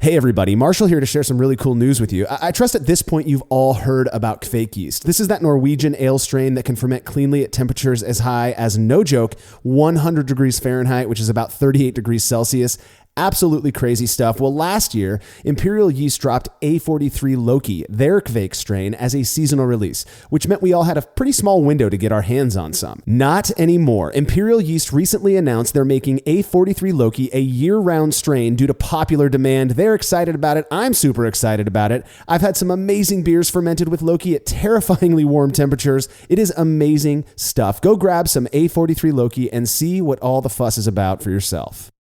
Hey everybody, Marshall here to share some really cool news with you. I trust at this point you've all heard about Kvik yeast. This is that Norwegian ale strain that can ferment cleanly at temperatures as high as, no joke, 100 degrees Fahrenheit, which is about 38 degrees Celsius. Absolutely crazy stuff. Well, last year, Imperial Yeast dropped A43 Loki, their Kvik strain, as a seasonal release, which meant we all had a pretty small window to get our hands on some. Not anymore. Imperial Yeast recently announced they're making A43 Loki a year-round strain due to popular demand. They're excited about it. I'm super excited about it. I've had some amazing beers fermented with Loki at terrifyingly warm temperatures. It is amazing stuff. Go grab some A43 Loki and see what all the fuss is about for yourself.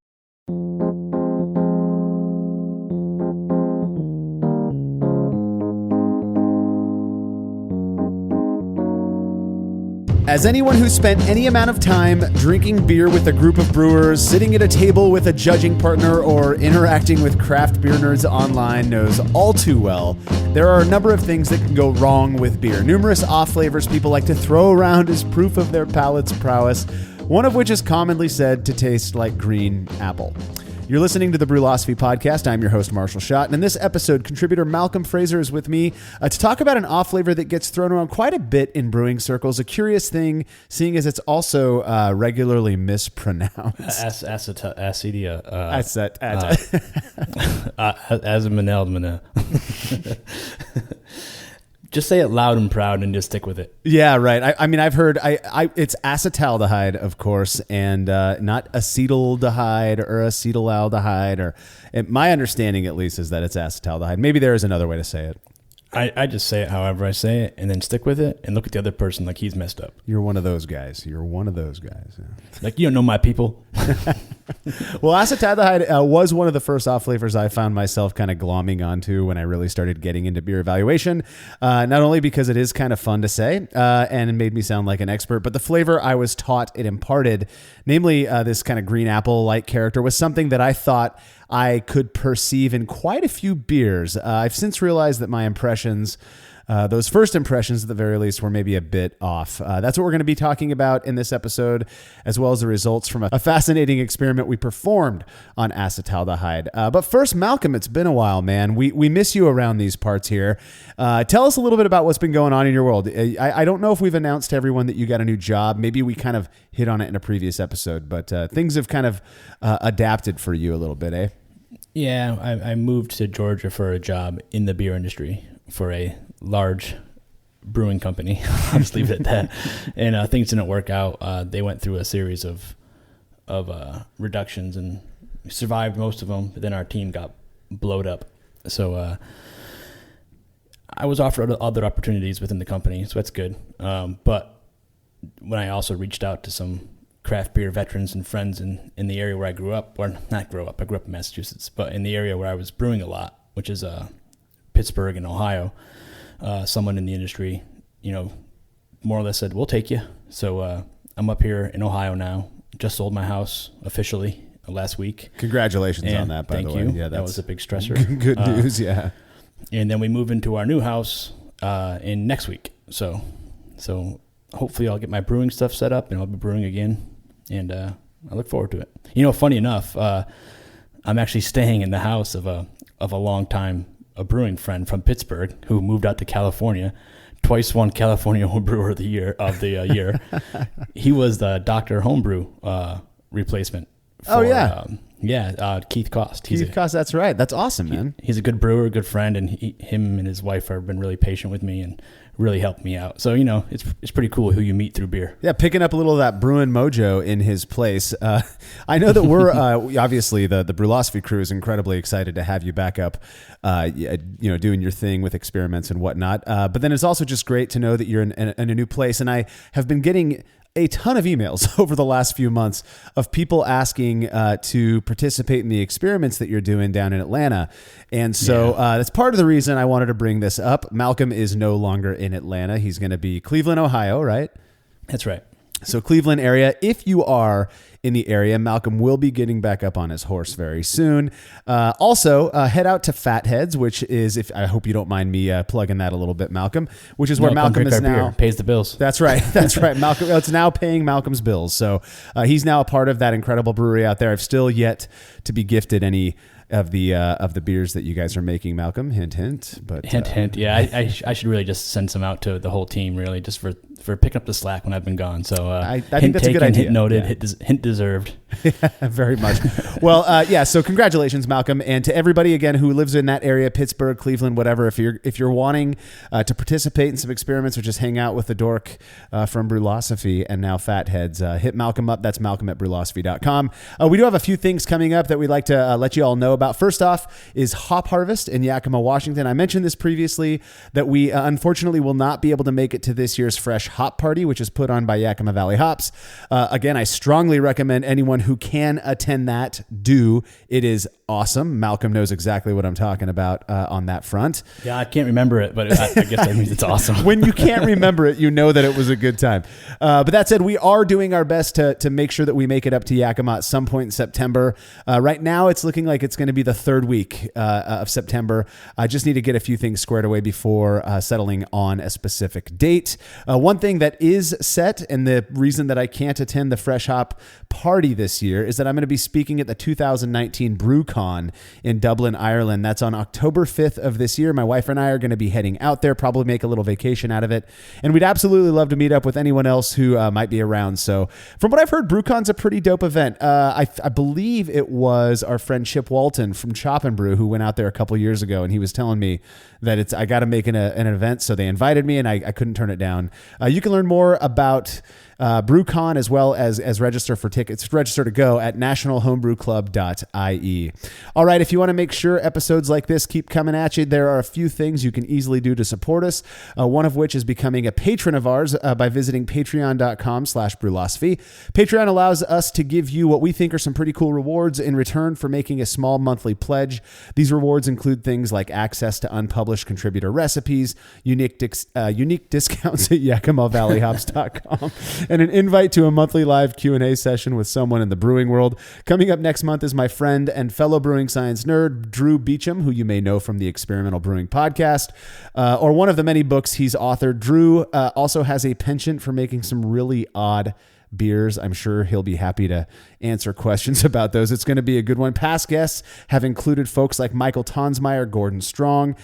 As anyone who spent any amount of time drinking beer with a group of brewers, sitting at a table with a judging partner, or interacting with craft beer nerds online knows all too well, there are a number of things that can go wrong with beer. Numerous off flavors people like to throw around as proof of their palate's prowess, one of which is commonly said to taste like green apple. You're listening to the Brewlosophy Podcast. I'm your host, Marshall Schott, and in this episode, contributor Malcolm Fraser is with me to talk about an off flavor that gets thrown around quite a bit in brewing circles. A curious thing, seeing as it's also regularly mispronounced. Acedia. Just say it loud and proud and just stick with it. Yeah, right. I mean, I've heard it's acetaldehyde, of course, and not acetaldehyde or acetaldehyde. My understanding, at least, is that it's acetaldehyde. Maybe there is another way to say it. I just say it however I say it, and then stick with it, and look at the other person like he's messed up. You're one of those guys. Yeah. Like, you don't know my people. Well, acetaldehyde was one of the first off flavors I found myself kind of glomming onto when I really started getting into beer evaluation. Not only because it is kind of fun to say and it made me sound like an expert, but the flavor I was taught it imparted, namely this kind of green apple-like character, was something that I thought I could perceive in quite a few beers. I've since realized that my impressions, those first impressions at the very least, were maybe a bit off. That's what we're going to be talking about in this episode, as well as the results from a fascinating experiment we performed on acetaldehyde. But first, Malcolm, it's been a while, man. We miss you around these parts here. Tell us a little bit about what's been going on in your world. I don't know if we've announced to everyone that you got a new job. Maybe we kind of hit on it in a previous episode, but things have kind of adapted for you a little bit, eh? Yeah, I moved to Georgia for a job in the beer industry for a large brewing company. I'll just leave it at that. And things didn't work out. They went through a series of reductions and survived most of them, but then our team got blowed up. So I was offered other opportunities within the company, so that's good. But when I also reached out to some craft beer veterans and friends in the area where I grew up, or not grew up, I grew up in Massachusetts, but in the area where I was brewing a lot, which is Pittsburgh and Ohio, someone in the industry, more or less said, we'll take you. So I'm up here in Ohio now, just sold my house officially last week. Congratulations on that, by the way. Thank you. Yeah, that was a big stressor. Good news, yeah. And then we move into our new house in next week. So hopefully I'll get my brewing stuff set up and I'll be brewing again. And I look forward to it. Funny enough, I'm actually staying in the house of a longtime brewing friend from Pittsburgh who moved out to California, twice won California Home Brewer of the Year. He was the Dr. Homebrew replacement. Keith Cost. Keith Cost, that's right. That's awesome, man. He's a good brewer, good friend, and him and his wife have been really patient with me and really helped me out. So, it's pretty cool who you meet through beer. Yeah, picking up a little of that brewing mojo in his place. I know that we're, obviously, the Brewlosophy crew is incredibly excited to have you back up, doing your thing with experiments and whatnot. But then it's also just great to know that you're in a new place. And I have been getting a ton of emails over the last few months of people asking to participate in the experiments that you're doing down in Atlanta. And so that's part of the reason I wanted to bring this up. Malcolm is no longer in Atlanta. He's going to be Cleveland, Ohio, right? That's right. So Cleveland area, if you are in the area, Malcolm will be getting back up on his horse very soon. Also, head out to Fatheads, which is, I hope you don't mind me plugging that a little bit, Malcolm, which is where Malcolm is now. Pays the bills. That's right. That's right. Malcolm, it's now paying Malcolm's bills. So he's now a part of that incredible brewery out there. I've still yet to be gifted any of the beers that you guys are making, Malcolm. Hint, hint. But hint. Yeah, I should really just send some out to the whole team, really, just for picking up the slack when I've been gone. So I think that's a good idea. Hint noted. Yeah. Hint deserved. Very much. Well, yeah. So congratulations, Malcolm, and to everybody again who lives in that area, Pittsburgh, Cleveland, whatever. If you're wanting to participate in some experiments or just hang out with the dork from Brewlosophy and now Fatheads, hit Malcolm up. That's Malcolm at brewlosophy.com. We do have a few things coming up that we'd like to let you all know about. First off is Hop Harvest in Yakima, Washington. I mentioned this previously that we unfortunately will not be able to make it to this year's Fresh Hop Party, which is put on by Yakima Valley Hops. Again, I strongly recommend anyone who can attend that do. It is awesome. Malcolm knows exactly what I'm talking about on that front. Yeah, I can't remember it, but I guess that means it's awesome. When you can't remember it, you know that it was a good time. But that said, we are doing our best to make sure that we make it up to Yakima at some point in September. Right now, it's looking like it's going to be the third week of September. I just need to get a few things squared away before settling on a specific date. One thing that is set, and the reason that I can't attend the Fresh Hop Party this year, is that I'm going to be speaking at the 2019 BrewCon in Dublin, Ireland. That's on October 5th of this year. My wife and I are going to be heading out there, probably make a little vacation out of it. And we'd absolutely love to meet up with anyone else who might be around. So from what I've heard, BrewCon's a pretty dope event. I believe it was our friend Chip Walton from Chop and Brew who went out there a couple years ago, and he was telling me that I got to make an event. So they invited me, and I couldn't turn it down. You can learn more about BrewCon as well as register for tickets. Register to go at nationalhomebrewclub.ie. All right, if you want to make sure episodes like this keep coming at you, there are a few things you can easily do to support us. One of which is becoming a patron of ours by visiting patreon.com/brewlosophy. Patreon allows us to give you what we think are some pretty cool rewards in return for making a small monthly pledge. These rewards include things like access to unpublished contributor recipes, unique discounts at yakimavalleyhops.com, and an invite to a monthly live Q&A session with someone in the brewing world. Coming up next month is my friend and fellow brewing science nerd, Drew Beecham, who you may know from the Experimental Brewing Podcast, or one of the many books he's authored. Drew also has a penchant for making some really odd beers. I'm sure he'll be happy to answer questions about those. It's going to be a good one. Past guests have included folks like Michael Tonsmeyer, Gordon Strong,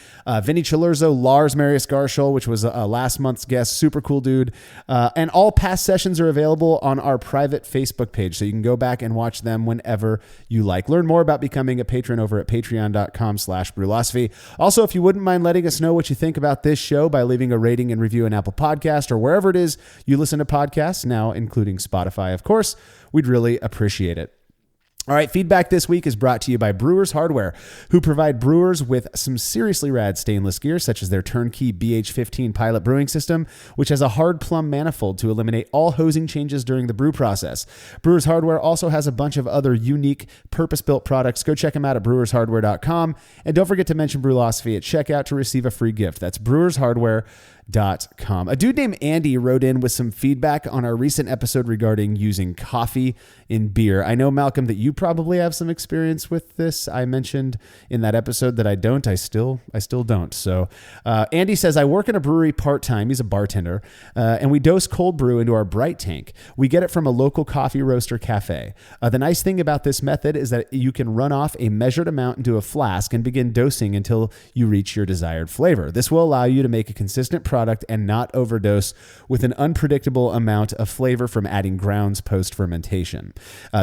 Vinny Chilurzo, Lars Marius Garschel, which was last month's guest. Super cool dude. And all past sessions are available on our private Facebook page, so you can go back and watch them whenever you like. Learn more about becoming a patron over at patreon.com/brewlosophy. Also, if you wouldn't mind letting us know what you think about this show by leaving a rating and review in Apple Podcast or wherever it is you listen to podcasts, now including Spotify, of course, we'd really appreciate it. All right, feedback this week is brought to you by Brewers Hardware, who provide brewers with some seriously rad stainless gear, such as their turnkey BH15 pilot brewing system, which has a hard plumb manifold to eliminate all hosing changes during the brew process. Brewers Hardware also has a bunch of other unique, purpose-built products. Go check them out at brewershardware.com. And don't forget to mention Brewlosophy at checkout to receive a free gift. That's brewershardware.com. A dude named Andy wrote in with some feedback on our recent episode regarding using coffee in beer. I know, Malcolm, that you probably have some experience with this. I mentioned in that episode that I don't. I still don't. So Andy says, I work in a brewery part-time. He's a bartender. And we dose cold brew into our Bright tank. We get it from a local coffee roaster cafe. The nice thing about this method is that you can run off a measured amount into a flask and begin dosing until you reach your desired flavor. This will allow you to make a consistent product and not overdose with an unpredictable amount of flavor from adding grounds post-fermentation.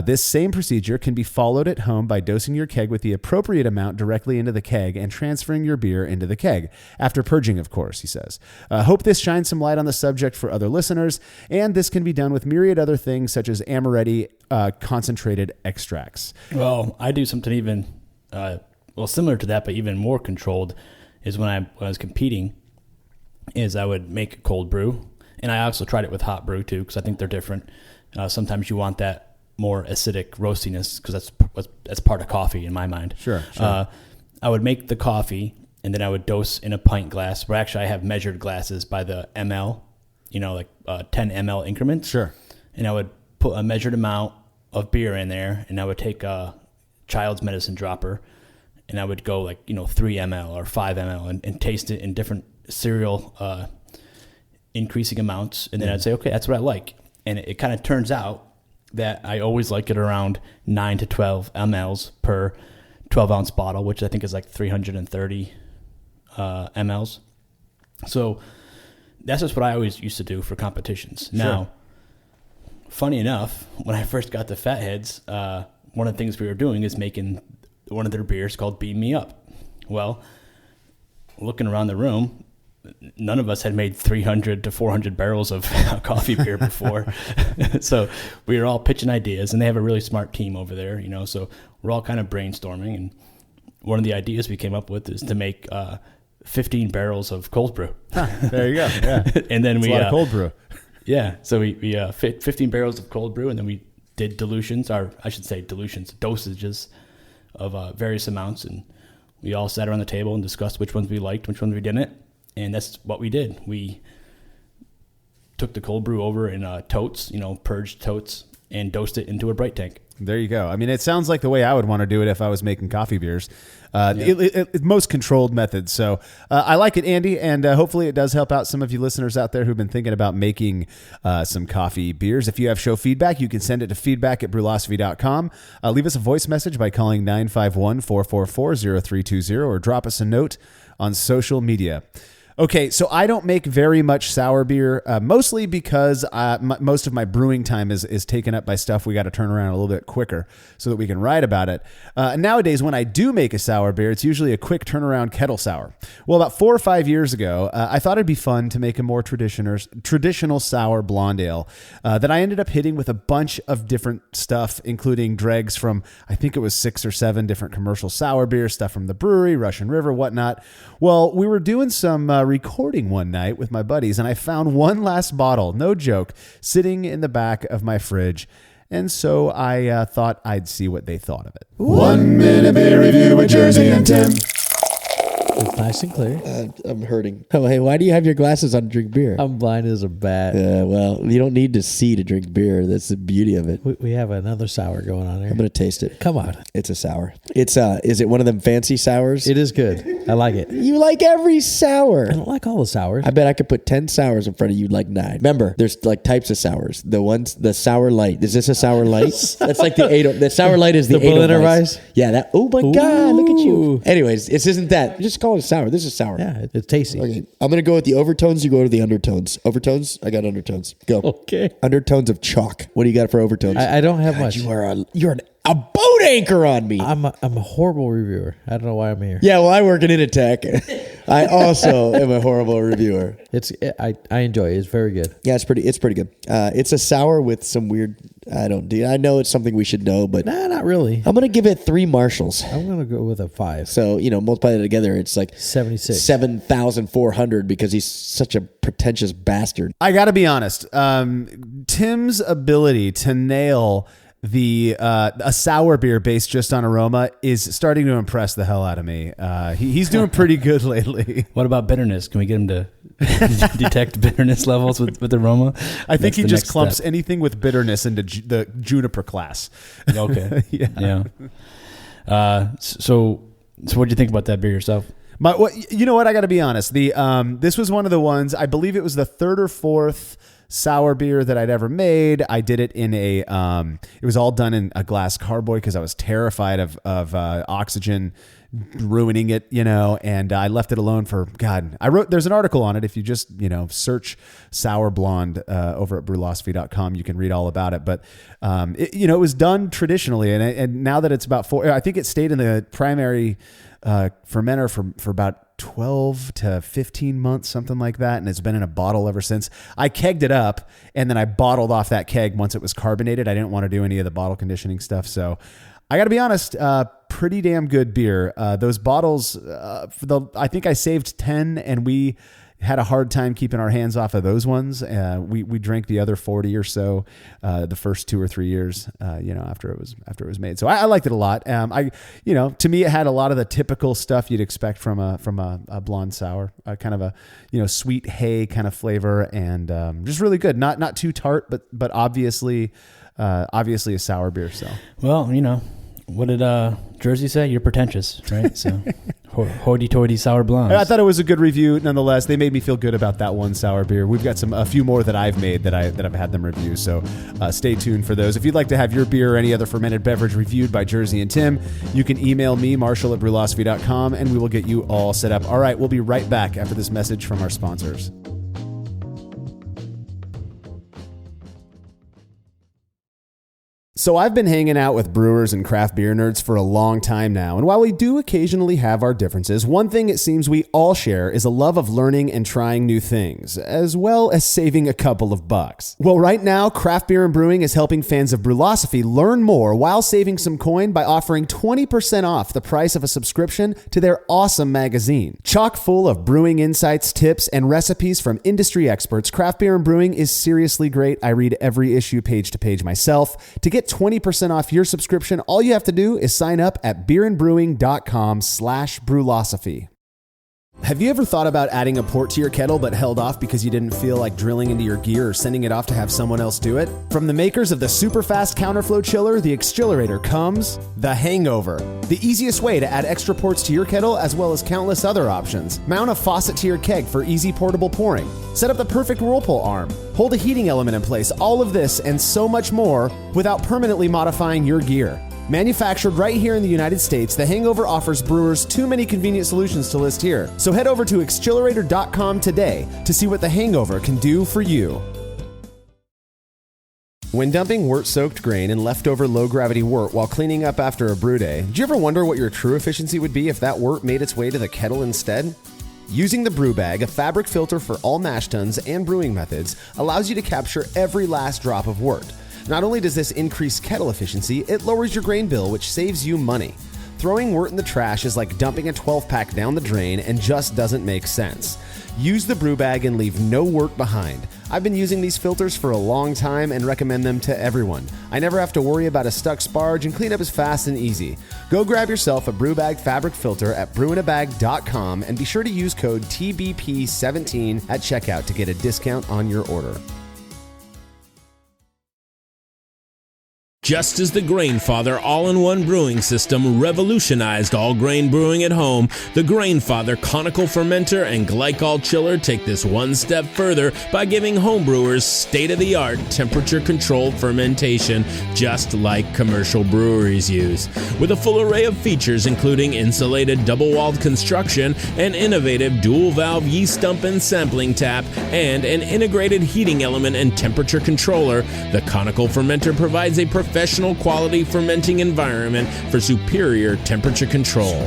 This same procedure can be followed at home by dosing your keg with the appropriate amount directly into the keg and transferring your beer into the keg, after purging, of course, he says. Hope this shines some light on the subject for other listeners, and this can be done with myriad other things such as Amaretti concentrated extracts. Well, I do something even, similar to that, but even more controlled, is when I was competing, is I would make a cold brew, and I also tried it with hot brew too, because I think they're different. Sometimes you want that more acidic roastiness, because that's part of coffee in my mind. Sure. I would make the coffee, and then I would dose in a pint glass, where actually I have measured glasses by the ml, 10 ml increments. Sure. And I would put a measured amount of beer in there, and I would take a child's medicine dropper, and I would go 3 ml or 5 ml and taste it in different serial increasing amounts. And then I'd say, okay, that's what I like. And it kind of turns out that I always like it around 9 to 12 mLs per 12-ounce bottle, which I think is like 330 mLs. So that's just what I always used to do for competitions. Sure. Now, funny enough, when I first got to Fatheads, one of the things we were doing is making one of their beers called Beam Me Up. Well, looking around the room, none of us had made 300 to 400 barrels of coffee beer before. So we were all pitching ideas, and they have a really smart team over there, you know, so we're all kind of brainstorming. And one of the ideas we came up with is to make 15 barrels of cold brew. There you go. Yeah. And then That's we a lot of cold brew. Yeah. So we fit 15 barrels of cold brew, and then we did dosages of various amounts. And we all sat around the table and discussed which ones we liked, which ones we didn't. And that's what we did. We took the cold brew over in totes, purged totes, and dosed it into a bright tank. There you go. I mean, it sounds like the way I would want to do it if I was making coffee beers. Most controlled method. So I like it, Andy, and hopefully it does help out some of you listeners out there who've been thinking about making some coffee beers. If you have show feedback, you can send it to feedback@brewlosophy.com. Leave us a voice message by calling 951-444-0320 or drop us a note on social media. Okay, so I don't make very much sour beer, mostly because most of my brewing time is taken up by stuff we got to turn around a little bit quicker so that we can write about it. Nowadays, when I do make a sour beer, it's usually a quick turnaround kettle sour. Well, about 4 or 5 years ago, I thought it'd be fun to make a more traditional sour blonde ale that I ended up hitting with a bunch of different stuff, including dregs from, I think it was 6 or 7 different commercial sour beers, stuff from the brewery, Russian River, whatnot. Well, we were doing some recording one night with my buddies, and I found one last bottle, no joke, sitting in the back of my fridge. And so I thought I'd see what they thought of it. 1 minute beer review with Jersey and Tim. It's nice and clear. I'm hurting. Oh, hey, why do you have your glasses on to drink beer? I'm blind as a bat. Yeah, well, you don't need to see to drink beer. That's the beauty of it. We have another sour going on here. I'm going to taste it. Come on. It's a sour. It's is it one of them fancy sours? It is good. I like it. You like every sour. I don't like all the sours. I bet I could put 10 sours in front of you, like 9. Remember, there's like types of sours. The sour light. Is this a sour light? That's like the sour light is the Berliner Weiss? Yeah, that. Oh my God, look at you. Anyways, this isn't that. Just call it a sour. This is sour. Yeah, it's tasty. Okay, I'm going to go with the overtones. You go to the undertones. Overtones? I got undertones. Go. Okay. Undertones of chalk. What do you got for overtones? I don't have much. You're a boat anchor on me. I'm a horrible reviewer. I don't know why I'm here. Yeah, well, I work in Initech. I also am a horrible reviewer. I enjoy it. It's very good. Yeah, it's pretty good. It's a sour with some weird. I know it's something we should know, but Nah, not really. I'm gonna give it 3 Marshalls. I'm gonna go with a 5. So multiply that together, it's like 76. 7,400 because he's such a pretentious bastard. I got to be honest. Tim's ability to nail a sour beer based just on aroma is starting to impress the hell out of me. He's doing pretty good lately. What about bitterness? Can we get him to detect bitterness levels with aroma? I think he just clumps anything with bitterness into the juniper class. Okay. Yeah. So what do you think about that beer yourself? You know what? I got to be honest. This was one of the ones, I believe it was the 3rd or 4th sour beer that I'd ever made. I did it in it was all done in a glass carboy because I was terrified of oxygen ruining it, and I left it alone for, God, there's an article on it. If you just, search sour blonde over at brewlosophy.com, you can read all about it. But, it was done traditionally. And now that it's about 4, I think it stayed in the primary fermenter for about 12 to 15 months, something like that. And it's been in a bottle ever since. I kegged it up and then I bottled off that keg once it was carbonated. I didn't want to do any of the bottle conditioning stuff. So I got to be honest, pretty damn good beer. Those bottles, I think I saved 10 and we had a hard time keeping our hands off of those ones. We drank the other 40 or so the first 2 or 3 years, after it was made. So I liked it a lot. To me, it had a lot of the typical stuff you'd expect from a blonde sour, kind of a sweet hay kind of flavor, and just really good. Not too tart, but obviously a sour beer. So well, What did Jersey say? You're pretentious, right? So, hoity-toity sour blondes. I thought it was a good review. Nonetheless, they made me feel good about that one sour beer. We've got a few more that I've made that I've had them review. So stay tuned for those. If you'd like to have your beer or any other fermented beverage reviewed by Jersey and Tim, you can email me, Marshall@brewlosophy.com, and we will get you all set up. All right, we'll be right back after this message from our sponsors. So I've been hanging out with brewers and craft beer nerds for a long time now, and while we do occasionally have our differences, one thing it seems we all share is a love of learning and trying new things, as well as saving a couple of bucks. Well, right now, Craft Beer and Brewing is helping fans of Brewlosophy learn more while saving some coin by offering 20% off the price of a subscription to their awesome magazine. Chock full of brewing insights, tips, and recipes from industry experts, Craft Beer and Brewing is seriously great. I read every issue page to page myself. To get 20% off your subscription, all you have to do is sign up at beerandbrewing.com/brewlosophy. Have you ever thought about adding a port to your kettle but held off because you didn't feel like drilling into your gear or sending it off to have someone else do it? From the makers of the super fast counterflow chiller, the Exchillerator, comes the Hangover, the easiest way to add extra ports to your kettle as well as countless other options. Mount a faucet to your keg for easy portable pouring. Set up the perfect whirlpool arm. Hold a heating element in place. All of this and so much more without permanently modifying your gear. Manufactured right here in the United States, the Hangover offers brewers too many convenient solutions to list here. So head over to Exchillerator.com today to see what the Hangover can do for you. When dumping wort-soaked grain and leftover low-gravity wort while cleaning up after a brew day, did you ever wonder what your true efficiency would be if that wort made its way to the kettle instead? Using the brew bag, a fabric filter for all mash tuns and brewing methods, allows you to capture every last drop of wort. Not only does this increase kettle efficiency, it lowers your grain bill, which saves you money. Throwing wort in the trash is like dumping a 12-pack down the drain and just doesn't make sense. Use the brew bag and leave no wort behind. I've been using these filters for a long time and recommend them to everyone. I never have to worry about a stuck sparge and cleanup is fast and easy. Go grab yourself a brew bag fabric filter at brewinabag.com and be sure to use code TBP17 at checkout to get a discount on your order. Just as the Grainfather all-in-one brewing system revolutionized all grain brewing at home, the Grainfather conical fermenter and glycol chiller take this one step further by giving homebrewers state-of-the-art temperature-controlled fermentation, just like commercial breweries use. With a full array of features including insulated double-walled construction, an innovative dual-valve yeast dump and sampling tap, and an integrated heating element and temperature controller, the conical fermenter provides a professional quality fermenting environment for superior temperature control.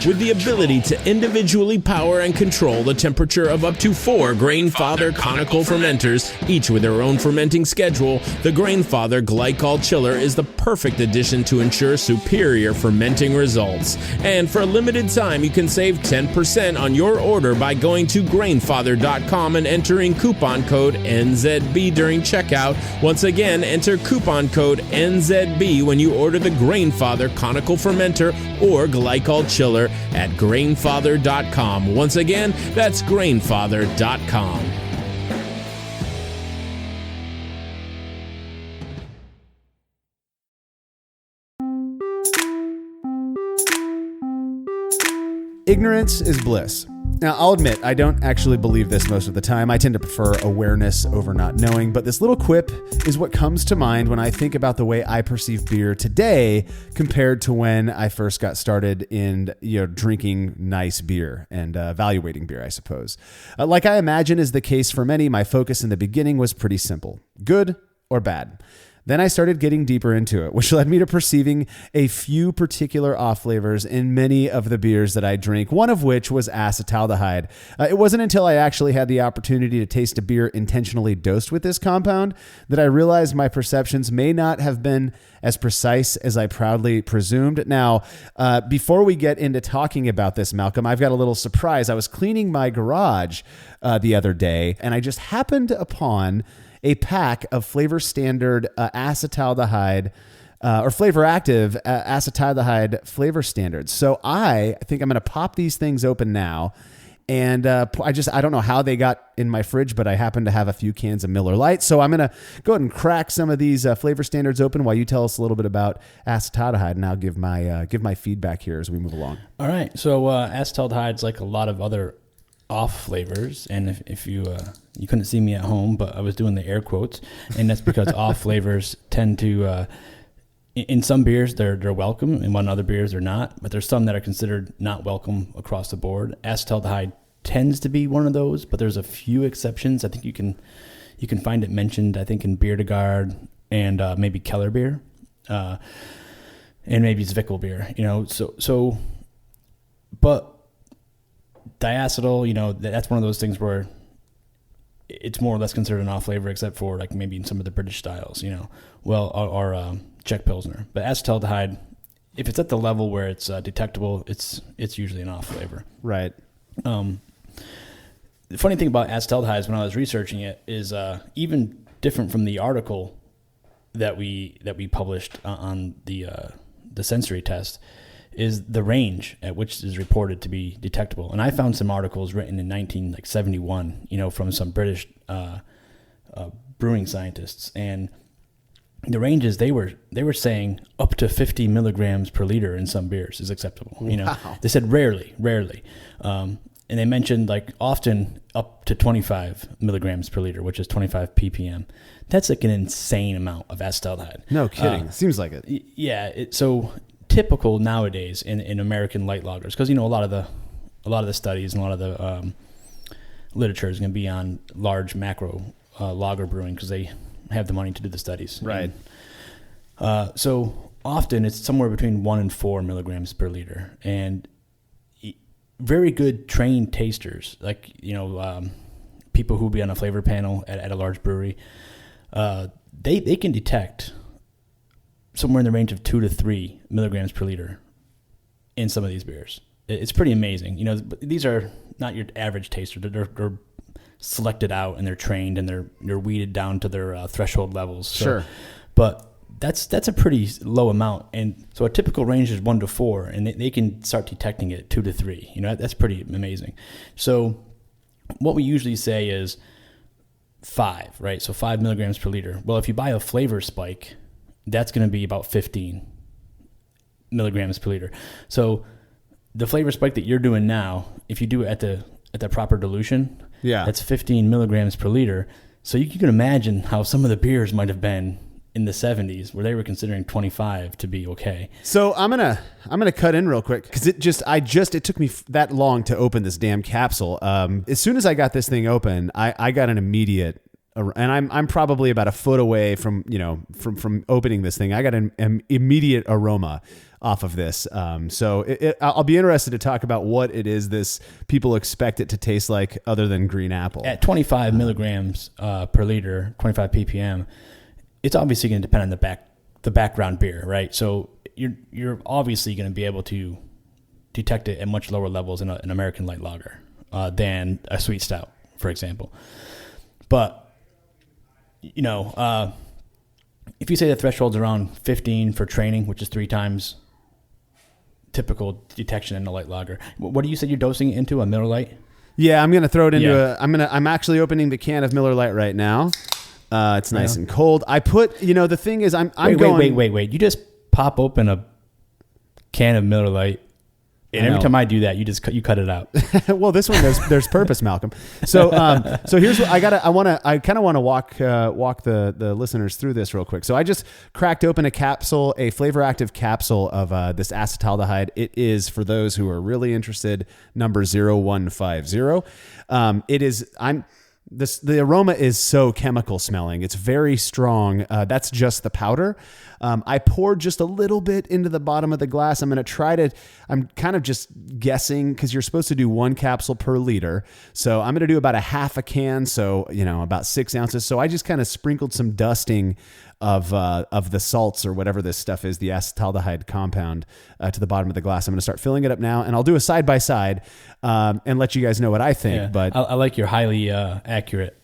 With the ability to individually power and control the temperature of up to 4 Grainfather conical fermenters, each with their own fermenting schedule, the Grainfather Glycol Chiller is the perfect addition to ensure superior fermenting results. And for a limited time, you can save 10% on your order by going to Grainfather.com and entering coupon code NZB during checkout. Once again, enter coupon code NZB when you order the Grainfather conical fermenter or Glycol Chiller at Grainfather.com. Once again, that's Grainfather.com. Ignorance is bliss. Now, I'll admit, I don't actually believe this most of the time. I tend to prefer awareness over not knowing, but this little quip is what comes to mind when I think about the way I perceive beer today compared to when I first got started in drinking nice beer and evaluating beer, I suppose. Like I imagine is the case for many, my focus in the beginning was pretty simple. Good or bad? Then I started getting deeper into it, which led me to perceiving a few particular off flavors in many of the beers that I drink, one of which was acetaldehyde. It wasn't until I actually had the opportunity to taste a beer intentionally dosed with this compound that I realized my perceptions may not have been as precise as I proudly presumed. Now, before we get into talking about this, Malcolm, I've got a little surprise. I was cleaning my garage the other day, and I just happened upon a pack of Flavor Standard acetaldehyde or Flavor Active acetaldehyde flavor standards. So I think I'm going to pop these things open now And I don't know how they got in my fridge, but I happen to have a few cans of Miller Lite. So I'm going to go ahead and crack some of these flavor standards open while you tell us a little bit about acetaldehyde, and I'll give my feedback here as we move along. All right. So acetaldehyde's like a lot of other off flavors, and if you you couldn't see me at home, but I was doing the air quotes, and that's because off flavors tend to in some beers they're welcome, and in other beers they're not, but there's some that are considered not welcome across the board. Acetaldehyde tends to be one of those, but there's a few exceptions. I think you can find it mentioned, I think, in Beer de Garde and maybe Keller beer, and maybe Zwickel beer, but diacetyl, that's one of those things where it's more or less considered an off flavor, except for like maybe in some of the British styles, or Czech Pilsner. But acetaldehyde, if it's at the level where it's detectable, it's usually an off flavor. Right. The funny thing about acetaldehyde is when I was researching it is even different from the article that we published on the sensory test is the range at which is reported to be detectable. And I found some articles written in 1971, from some British brewing scientists, and the ranges they were saying up to 50 milligrams per liter in some beers is acceptable. Wow. They said rarely, and they mentioned like often up to 25 milligrams per liter, which is 25 ppm. That's like an insane amount of acetaldehyde. No kidding. Seems like it. Yeah. So typical nowadays in American light lagers, because a lot of the studies and a lot of the literature is going to be on large macro lager brewing because they have the money to do the studies. Right. And, so often it's somewhere between 1 and 4 milligrams per liter, and very good trained tasters, like people who be on a flavor panel at a large brewery, they can detect somewhere in the range of 2 to 3 milligrams per liter in some of these beers. It's pretty amazing. These are not your average taster. They're selected out and they're trained and they're weeded down to their threshold levels. So, sure. But that's a pretty low amount. And so a typical range is 1 to 4, and they can start detecting it 2 to 3. That's pretty amazing. So what we usually say is 5, right? So 5 milligrams per liter. Well, if you buy a flavor spike, that's going to be about 15 milligrams per liter. So the flavor spike that you're doing now, if you do it at the proper dilution, that's 15 milligrams per liter. So you can imagine how some of the beers might have been in the 70s, where they were considering 25 to be okay. So I'm gonna cut in real quick because it took me that long to open this damn capsule. As soon as I got this thing open, I got an immediate, and I'm probably about a foot away from opening this thing. I got an immediate aroma off of this. So I'll be interested to talk about what it is this people expect it to taste like other than green apple. At 25 milligrams per liter, 25 ppm, it's obviously going to depend on the background beer, right? So you're obviously going to be able to detect it at much lower levels in an American light lager than a sweet stout, for example. But if you say the threshold's around 15 for training, which is 3 times typical detection in a light lager, what do you say you're dosing it into? A Miller Lite? Yeah, I'm gonna throw it into I'm actually opening the can of Miller Lite right now. It's nice and cold. I put, the thing is, Wait. You just pop open a can of Miller Lite, and every time I do that, you cut it out. Well, this one there's purpose, Malcolm. So here's what I kind of want to walk the listeners through this real quick. So I just cracked open a flavor active capsule of this acetaldehyde. It is, for those who are really interested, number 0150. The aroma is so chemical smelling. It's very strong. That's just the powder. I poured just a little bit into the bottom of the glass. I'm kind of just guessing, because you're supposed to do 1 capsule per liter. So I'm going to do about a half a can. So, about 6 ounces. So I just kind of sprinkled some dusting of the salts or whatever this stuff is, the acetaldehyde compound, to the bottom of the glass. I'm going to start filling it up now, and I'll do a side by side and let you guys know what I think. Yeah. But I like your highly accurate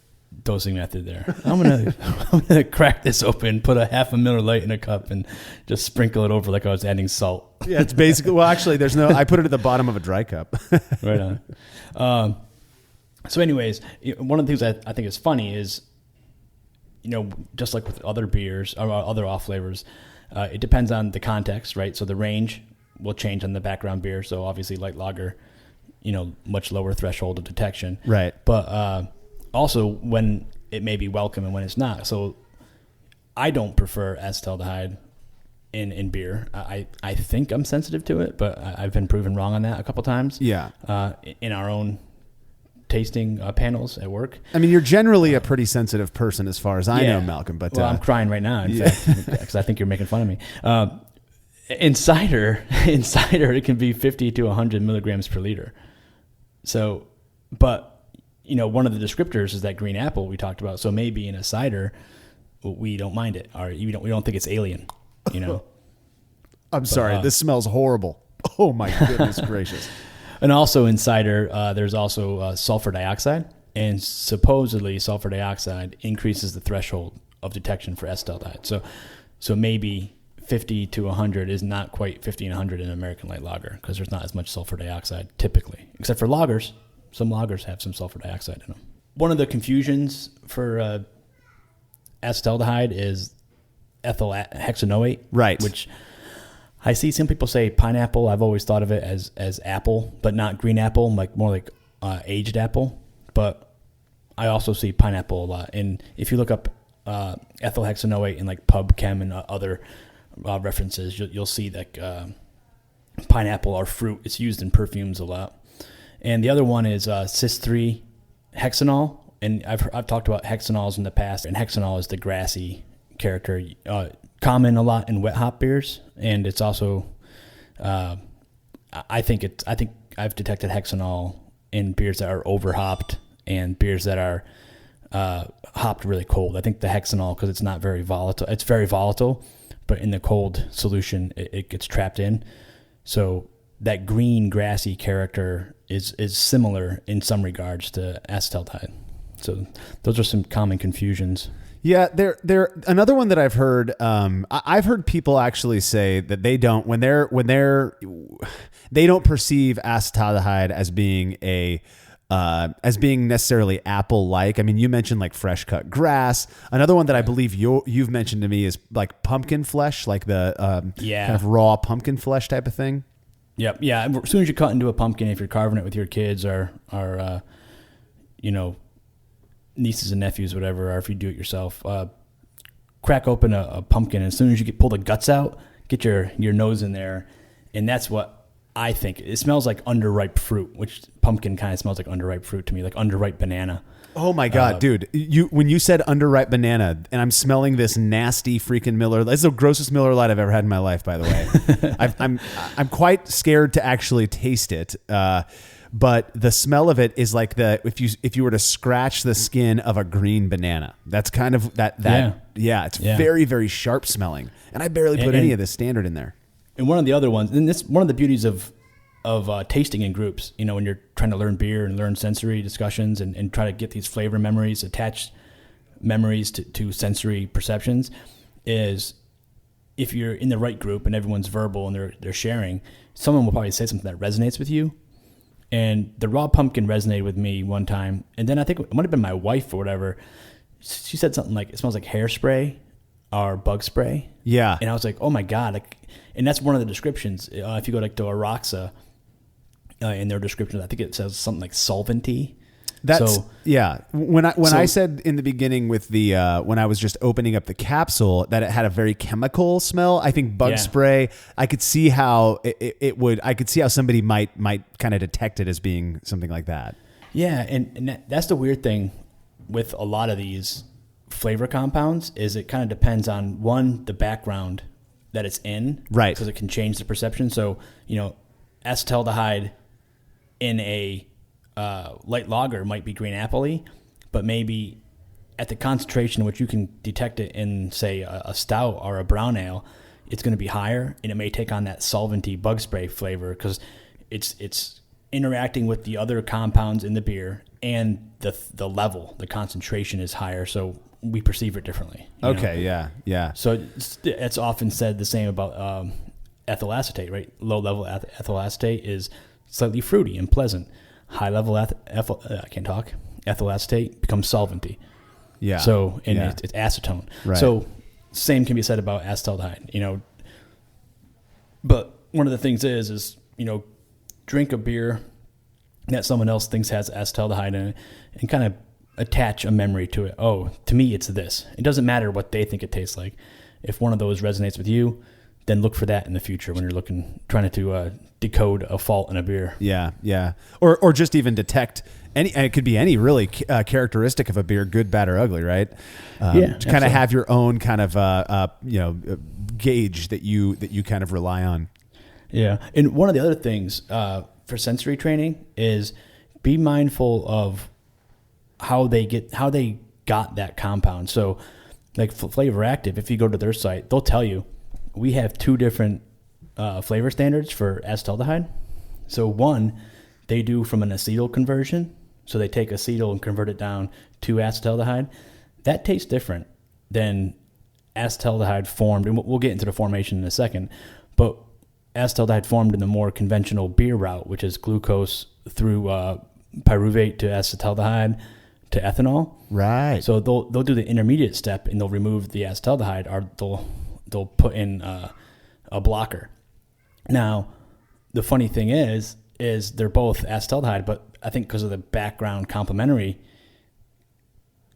dosing method there. I'm gonna crack this open, put a half a Miller Lite in a cup, and just sprinkle it over like I was adding salt. Yeah, it's basically, well, actually, I put it at the bottom of a dry cup. Right on. So anyways, one of the things I think is funny is, just like with other beers or other off flavors, it depends on the context, right? So the range will change on the background beer. So obviously light lager, much lower threshold of detection. Right. But also when it may be welcome and when it's not. So I don't prefer acetaldehyde in beer. I think I'm sensitive to it, but I've been proven wrong on that a couple times. Yeah. In our own tasting panels at work. I mean, you're generally a pretty sensitive person as far as I know, Malcolm. But I'm crying right now, in fact, because I think you're making fun of me. In cider, it can be 50 to 100 milligrams per liter. So, but one of the descriptors is that green apple we talked about. So maybe in a cider, we don't mind it, or we don't think it's alien. I'm sorry, this smells horrible. Oh my goodness gracious. And also in cider, there's also sulfur dioxide, and supposedly sulfur dioxide increases the threshold of detection for acetaldehyde. So maybe 50 to 100 is not quite 50 and 100 in American light lager because there's not as much sulfur dioxide typically, except for lagers. Some lagers have some sulfur dioxide in them. One of the confusions for acetaldehyde is ethyl hexanoate, right? Which I see some people say pineapple. I've always thought of it as apple, but not green apple, more like aged apple. But I also see pineapple a lot. And if you look up ethyl hexanoate in like PubChem and other references, you'll see that pineapple or fruit is used in perfumes a lot. And the other one is cis-3 hexanol. And I've talked about hexanols in the past, and hexanol is the grassy character, common a lot in wet hop beers, and it's also I think I've detected hexanol in beers that are over hopped and beers that are hopped really cold. I think the hexanol, because it's not very volatile, it's very volatile, but in the cold solution it gets trapped in. So that green grassy character is similar in some regards to acetaldehyde. So those are some common confusions. Yeah, there. Another one that I've heard. I've heard people actually say that they don't they don't perceive acetaldehyde as being as being necessarily apple-like. I mean, you mentioned like fresh cut grass. Another one that I believe you've mentioned to me is like pumpkin flesh, like the kind of raw pumpkin flesh type of thing. Yep. Yeah. As soon as you cut into a pumpkin, if you're carving it with your kids or nieces and nephews, whatever, or if you do it yourself, crack open a pumpkin. And as soon as you pull the guts out, get your nose in there. And that's what I think. It smells like underripe fruit, which pumpkin kind of smells like underripe fruit to me, like underripe banana. Oh my God, dude. When you said underripe banana, and I'm smelling this nasty freaking Miller, that's the grossest Miller Lite I've ever had in my life, by the way. I'm quite scared to actually taste it. But the smell of it is like if you were to scratch the skin of a green banana. That's kind of that. It's very, very sharp smelling. And I barely put any of this standard in there. And one of the other ones, and this one of the beauties of tasting in groups, when you're trying to learn beer and learn sensory discussions and try to get these flavor memories, attach memories to sensory perceptions, is if you're in the right group and everyone's verbal and they're sharing, someone will probably say something that resonates with you. And the raw pumpkin resonated with me one time. And then I think it might have been my wife or whatever. She said something like, it smells like hairspray or bug spray. Yeah. And I was like, oh my God. And that's one of the descriptions. If you go to Araxa, in their description, I think it says something like solventy. When I said in the beginning with the when I was just opening up the capsule that it had a very chemical smell, I think bug spray, I could see how it would. I could see how somebody might kind of detect it as being something like that. Yeah, and that's the weird thing with a lot of these flavor compounds is it kind of depends on the background that it's in, right? Because it can change the perception. So acetaldehyde in a light lager might be green apple-y, but maybe at the concentration which you can detect it in, say, a stout or a brown ale, it's going to be higher, and it may take on that solventy bug spray flavor because it's interacting with the other compounds in the beer and the level, the concentration is higher, so we perceive it differently. You know? Okay, yeah. So it's often said the same about ethyl acetate, right? Low level ethyl acetate is slightly fruity and pleasant. High level ethyl acetate becomes solventy. Yeah. So yeah. it's acetone. Right. So same can be said about acetaldehyde. You know, but one of the things is drink a beer that someone else thinks has acetaldehyde in it, and kind of attach a memory to it. Oh, to me, it's this. It doesn't matter what they think it tastes like. If one of those resonates with you, then look for that in the future when you're trying to decode a fault in a beer. Yeah. Or just even detect any. It could be any really characteristic of a beer, good, bad, or ugly, right? To kind of have your own kind of gauge that you kind of rely on. Yeah, and one of the other things for sensory training is be mindful of how they got that compound. So, like Flavor Active, if you go to their site, they'll tell you we have 2 different flavor standards for acetaldehyde. So one, they do from an acetyl conversion. So they take acetyl and convert it down to acetaldehyde. That tastes different than acetaldehyde formed, and we'll get into the formation in a second, but acetaldehyde formed in the more conventional beer route, which is glucose through pyruvate to acetaldehyde to ethanol. Right. So they'll do the intermediate step and they'll remove the acetaldehyde, or they'll put in a blocker. Now, the funny thing is they're both acetaldehyde, but I think because of the background complementary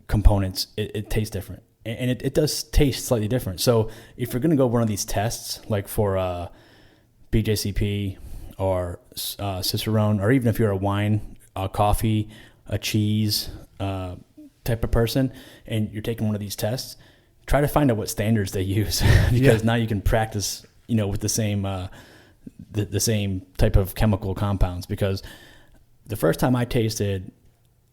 components, it tastes different. And it does taste slightly different. So if you're going to go one of these tests, like for BJCP or Cicerone, or even if you're a wine, a coffee, a cheese type of person, and you're taking one of these tests, try to find out what standards they use, because now you can practice, with the same the same type of chemical compounds. Because the first time I tasted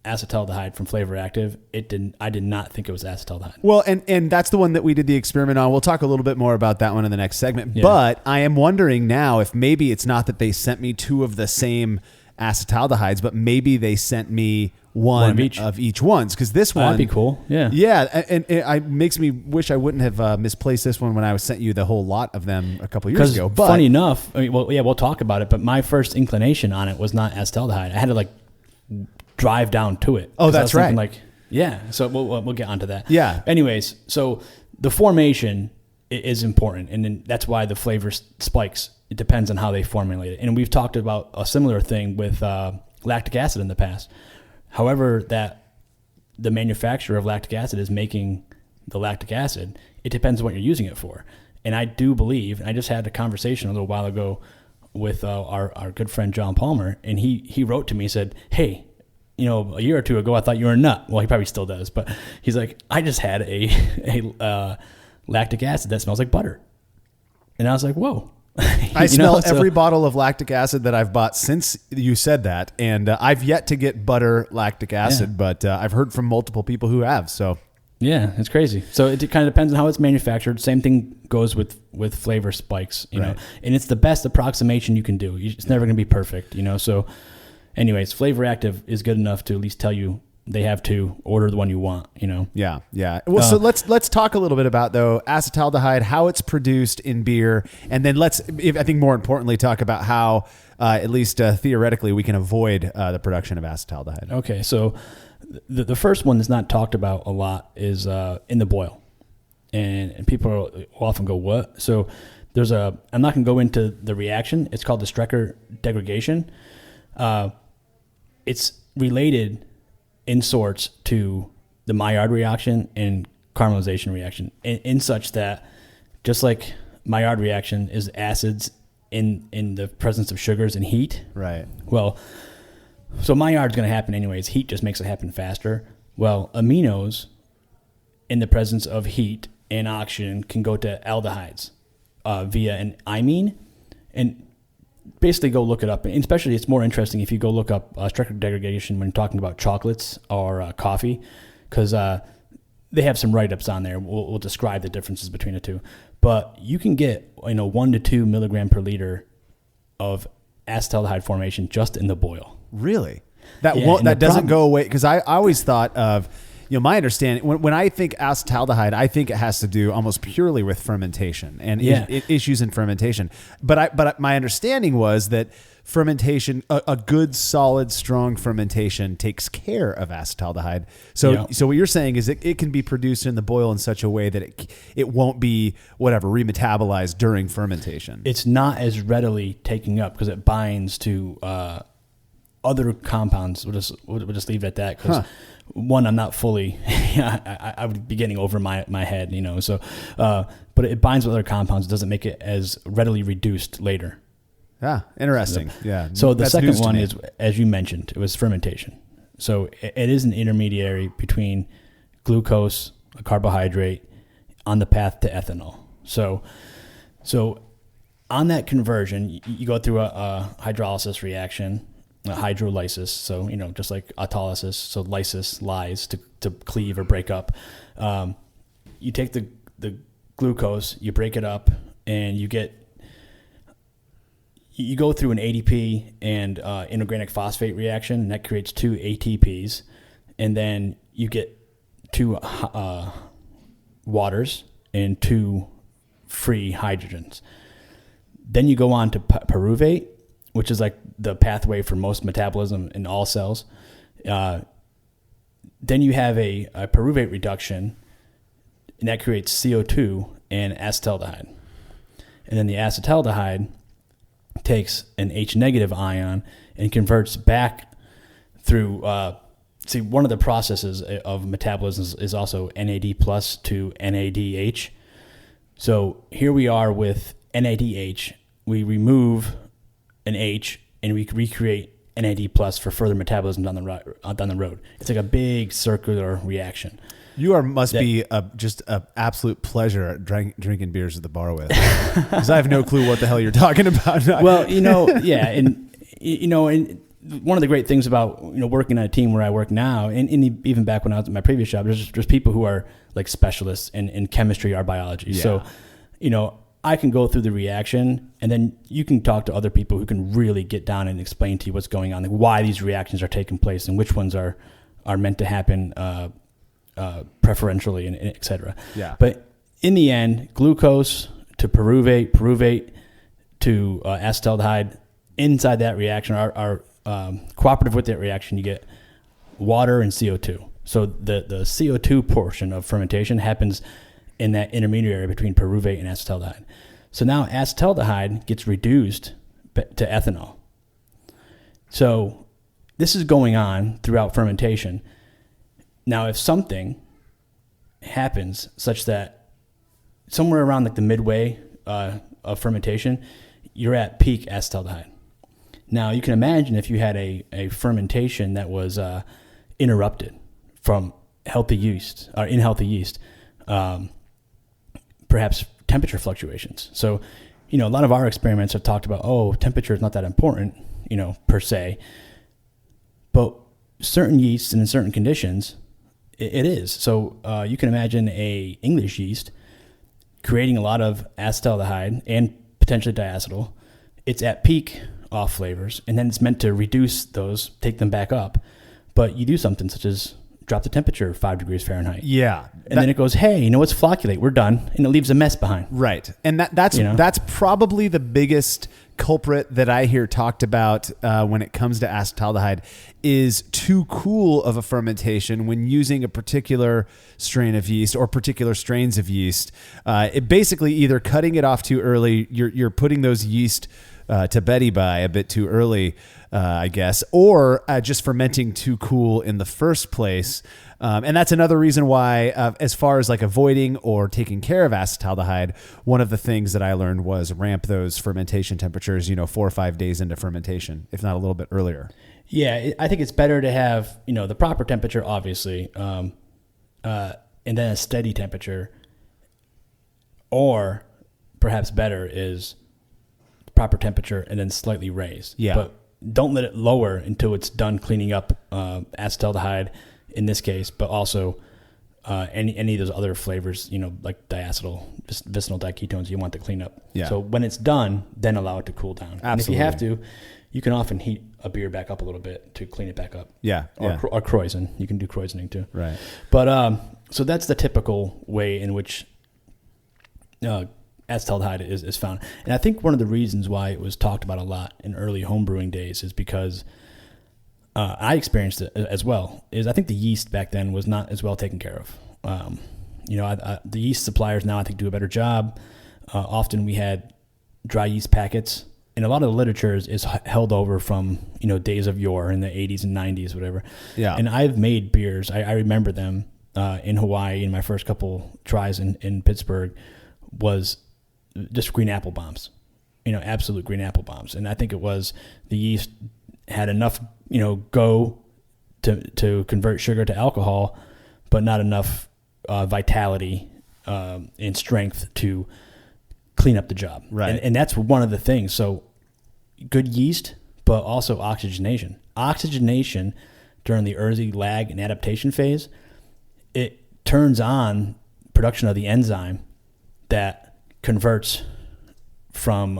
acetaldehyde from Flavor Active, I did not think it was acetaldehyde. Well, and that's the one that we did the experiment on. We'll talk a little bit more about that one in the next segment. Yeah. But I am wondering now if maybe it's not that they sent me 2 of the same acetaldehydes, but maybe they sent me one of each ones, because this one that'd be cool. Yeah, and it makes me wish I wouldn't have misplaced this one when I sent you the whole lot of them a couple years ago. But funny enough, we'll talk about it, but my first inclination on it was not acetaldehyde. I had to drive down to it. Oh, that's right. So we'll get onto that. Yeah. Anyways, so the formation is important, and then that's why the flavor spikes. It depends on how they formulate it, and we've talked about a similar thing with lactic acid in the past. However, that the manufacturer of lactic acid is making the lactic acid, it depends on what you're using it for. And I do believe, and I just had a conversation a little while ago with our good friend John Palmer, and he wrote to me and said, hey, a year or 2 ago, I thought you were a nut. Well, he probably still does, but he's like, I just had a lactic acid that smells like butter. And I was like, whoa. I smell every bottle of lactic acid that I've bought since you said that, and I've yet to get butter lactic acid, but I've heard from multiple people who have. So yeah, it's crazy. So it kind of depends on how it's manufactured. Same thing goes with flavor spikes, know, and it's the best approximation you can do. It's never going to be perfect, So, anyways, Flavor Active is good enough to at least tell you they have to order the one you want, Yeah. Well, so let's talk a little bit about, though, acetaldehyde, how it's produced in beer, and then I think more importantly, talk about how, at least theoretically, we can avoid the production of acetaldehyde. Okay, so the first one that's not talked about a lot is in the boil, and people will often go, what? So I'm not going to go into the reaction. It's called the Strecker degradation. It's related in sorts to the Maillard reaction and caramelization reaction, in such that just like Maillard reaction is acids in the presence of sugars and heat. Right. Well, so Maillard's going to happen anyways. Heat just makes it happen faster. Well, aminos in the presence of heat and oxygen can go to aldehydes via an imine, and basically go look it up. And especially it's more interesting if you go look up Strecker degradation when you're talking about chocolates or coffee, because they have some write-ups on there. We'll describe the differences between the two. But you can get 1 to 2 milligram per liter of acetaldehyde formation just in the boil. Really? that Yeah, won't, and that the doesn't problem- go away. Because I always thought of, my understanding when I think acetaldehyde, I think it has to do almost purely with fermentation and Yeah. issues in fermentation. But my understanding was that fermentation, a good, solid, strong fermentation takes care of acetaldehyde. So what you're saying is it can be produced in the boil in such a way that it won't be remetabolized during fermentation. It's not as readily taking up because it binds to other compounds. We'll just leave it at that because one, I'm not fully. I would be getting over my head, So, but it binds with other compounds. It doesn't make it as readily reduced later. Ah, interesting. Yeah. So the That's second news to one me. is, as you mentioned, it was fermentation. So it is an intermediary between glucose, a carbohydrate, on the path to ethanol. So on that conversion, you go through a hydrolysis reaction, a hydrolysis. So, just like autolysis. So lysis, lyse, to cleave or break up. You take the glucose, you break it up, and you go through an ADP and inorganic phosphate reaction, and that creates 2 ATPs. And then you get 2 waters and 2 free hydrogens. Then you go on to pyruvate, which is like the pathway for most metabolism in all cells. Then you have a pyruvate reduction, and that creates CO2 and acetaldehyde. And then the acetaldehyde takes an H negative ion and converts back through. One of the processes of metabolism is also NAD plus to NADH. So here we are with NADH. We remove an H and we recreate NAD plus for further metabolism down the road. It's like a big circular reaction. You must be just an absolute pleasure at drinking beers at the bar with, because I have no clue what the hell you're talking about. Well, yeah, and one of the great things about working on a team where I work now, and even back when I was at my previous job, there's people who are like specialists in chemistry or biology. Yeah. So, I can go through the reaction, and then you can talk to other people who can really get down and explain to you what's going on, like why these reactions are taking place, and which ones are meant to happen preferentially, and et cetera. Yeah. But in the end, glucose to pyruvate to acetaldehyde, inside that reaction are cooperative with that reaction, you get water and CO2. So the CO2 portion of fermentation happens in that intermediary between pyruvate and acetaldehyde. So now acetaldehyde gets reduced to ethanol. So this is going on throughout fermentation. Now, if something happens such that somewhere around like the midway of fermentation, you're at peak acetaldehyde. Now, you can imagine if you had a fermentation that was interrupted from healthy yeast or unhealthy yeast, perhaps temperature fluctuations. So, a lot of our experiments have talked about, temperature is not that important, per se. But certain yeasts and in certain conditions, it is. So you can imagine a English yeast creating a lot of acetaldehyde and potentially diacetyl. It's at peak off flavors, and then it's meant to reduce those, take them back up. But you do something such as drop the temperature 5 degrees Fahrenheit. Yeah. And then it goes, hey, let's flocculate. We're done. And it leaves a mess behind. Right. And that's probably the biggest culprit that I hear talked about when it comes to acetaldehyde is too cool of a fermentation when using a particular strain of yeast or particular strains of yeast. It basically either cutting it off too early, you're putting those yeast to Betty by a bit too early, I guess, or just fermenting too cool in the first place. And that's another reason why, as far as like avoiding or taking care of acetaldehyde, one of the things that I learned was ramp those fermentation temperatures, 4 or 5 days into fermentation, if not a little bit earlier. Yeah, I think it's better to have, the proper temperature, obviously, and then a steady temperature, or perhaps better is proper temperature and then slightly raised. Yeah. But don't let it lower until it's done cleaning up acetaldehyde in this case, but also any of those other flavors, like diacetyl, bisphenol diketones you want to clean up. Yeah. So when it's done, then allow it to cool down. Absolutely. And if you have to, you can often heat a beer back up a little bit to clean it back up. Yeah. Or kreuzen. You can do kreuzening too. Right. But so that's the typical way in which acetaldehyde is found. And I think one of the reasons why it was talked about a lot in early homebrewing days is because I experienced it as well. Is I think the yeast back then was not as well taken care of. The yeast suppliers now I think do a better job. Often we had dry yeast packets, and a lot of the literature is held over from days of yore in the 80s and 90s, whatever. Yeah. And I've made beers. I remember them in Hawaii in my first couple tries in Pittsburgh was just green apple bombs, absolute green apple bombs. And I think it was the yeast had enough, go to convert sugar to alcohol, but not enough vitality and strength to clean up the job. Right. And that's one of the things. So good yeast, but also oxygenation. Oxygenation during the early lag and adaptation phase, it turns on production of the enzyme that converts from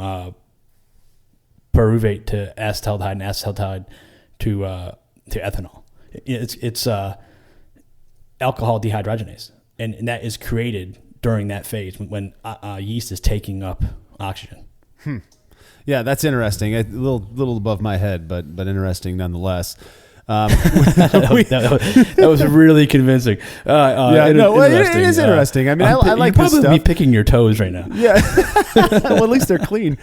pyruvate to acetaldehyde and acetaldehyde to ethanol. It's alcohol dehydrogenase, and that is created during that phase when yeast is taking up oxygen. Yeah, that's interesting. A little above my head, but interesting nonetheless. That was really convincing. It is interesting. I mean, I like you'd this probably stuff. be picking your toes right now. Yeah. Well, at least they're clean.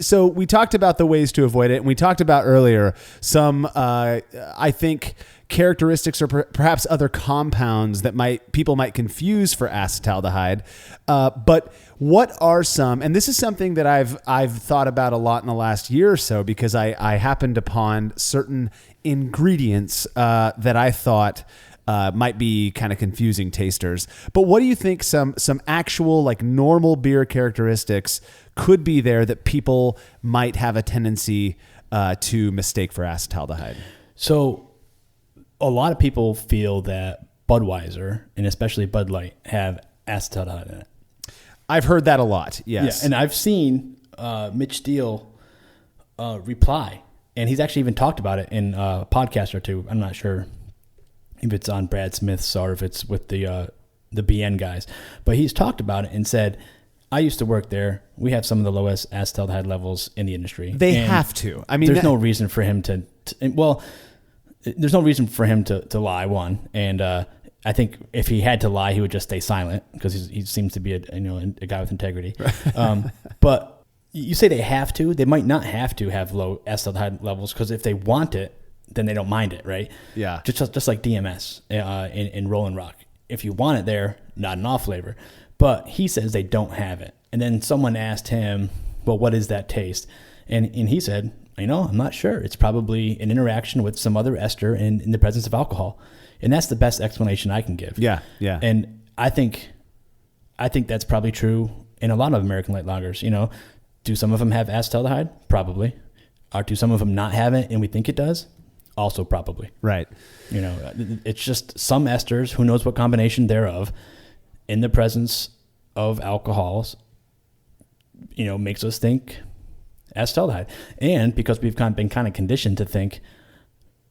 So we talked about the ways to avoid it, and we talked about earlier some, I think, characteristics or perhaps other compounds that people might confuse for acetaldehyde. But what are some, and this is something that I've thought about a lot in the last year or so, because I happened upon certain ingredients that I thought might be kind of confusing tasters. But what do you think some actual like normal beer characteristics could be there that people might have a tendency to mistake for acetaldehyde? So a lot of people feel that Budweiser, and especially Bud Light, have acetaldehyde in it. I've heard that a lot, yes. Yeah, and I've seen Mitch Steele reply, and he's actually even talked about it in a podcast or two. I'm not sure if it's on Brad Smith's or if it's with the BN guys, but he's talked about it and said, I used to work there. We have some of the lowest acetaldehyde levels in the industry. They have to. I mean, there's no reason for him to there's no reason for him to lie, one. And I think if he had to lie, he would just stay silent because he seems to be a guy with integrity. Right. But you say they have to. They might not have to have low acetaldehyde levels because if they want it, then they don't mind it, right? Yeah. Just like DMS in Rollin' Rock. If you want it there, not an off flavor. But he says they don't have it. And then someone asked him, well, what is that taste? And he said, I'm not sure. It's probably an interaction with some other ester in the presence of alcohol. And that's the best explanation I can give. Yeah, yeah. And I think that's probably true in a lot of American light lagers. Do some of them have acetaldehyde? Probably. Or do some of them not have it and we think it does? Also probably. Right. It's just some esters, who knows what combination thereof, in the presence of alcohols, makes us think acetaldehyde. And because we've been kind of conditioned to think,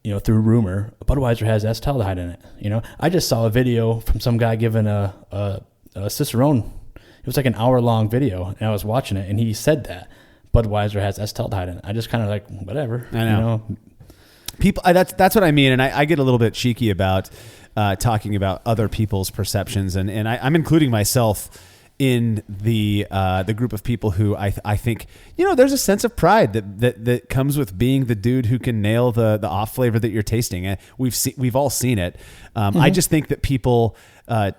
through rumor, Budweiser has acetaldehyde in it. I just saw a video from some guy giving a Cicerone. It was like an hour-long video, and I was watching it, and he said that Budweiser has acetaldehyde in it. I just kind of like, whatever. I know. People, that's what I mean, and I get a little bit cheeky about talking about other people's perceptions, and I'm including myself in the group of people who I think there's a sense of pride that comes with being the dude who can nail the off flavor that you're tasting. We've all seen it. I just think that people aren't.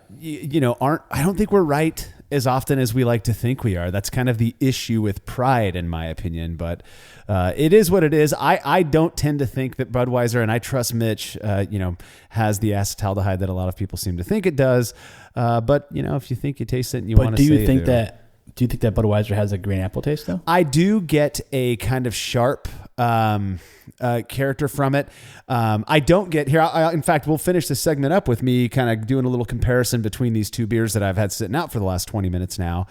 I don't think we're right as often as we like to think we are. That's kind of the issue with pride, in my opinion. But it is what it is. I don't tend to think that Budweiser, and I trust Mitch, has the acetaldehyde that a lot of people seem to think it does. But if you think you taste it and you want to say, do you think that Budweiser has a green apple taste though? I do get a kind of sharp character from it. I don't get here. In fact, we'll finish this segment up with me kind of doing a little comparison between these two beers that I've had sitting out for the last 20 minutes now.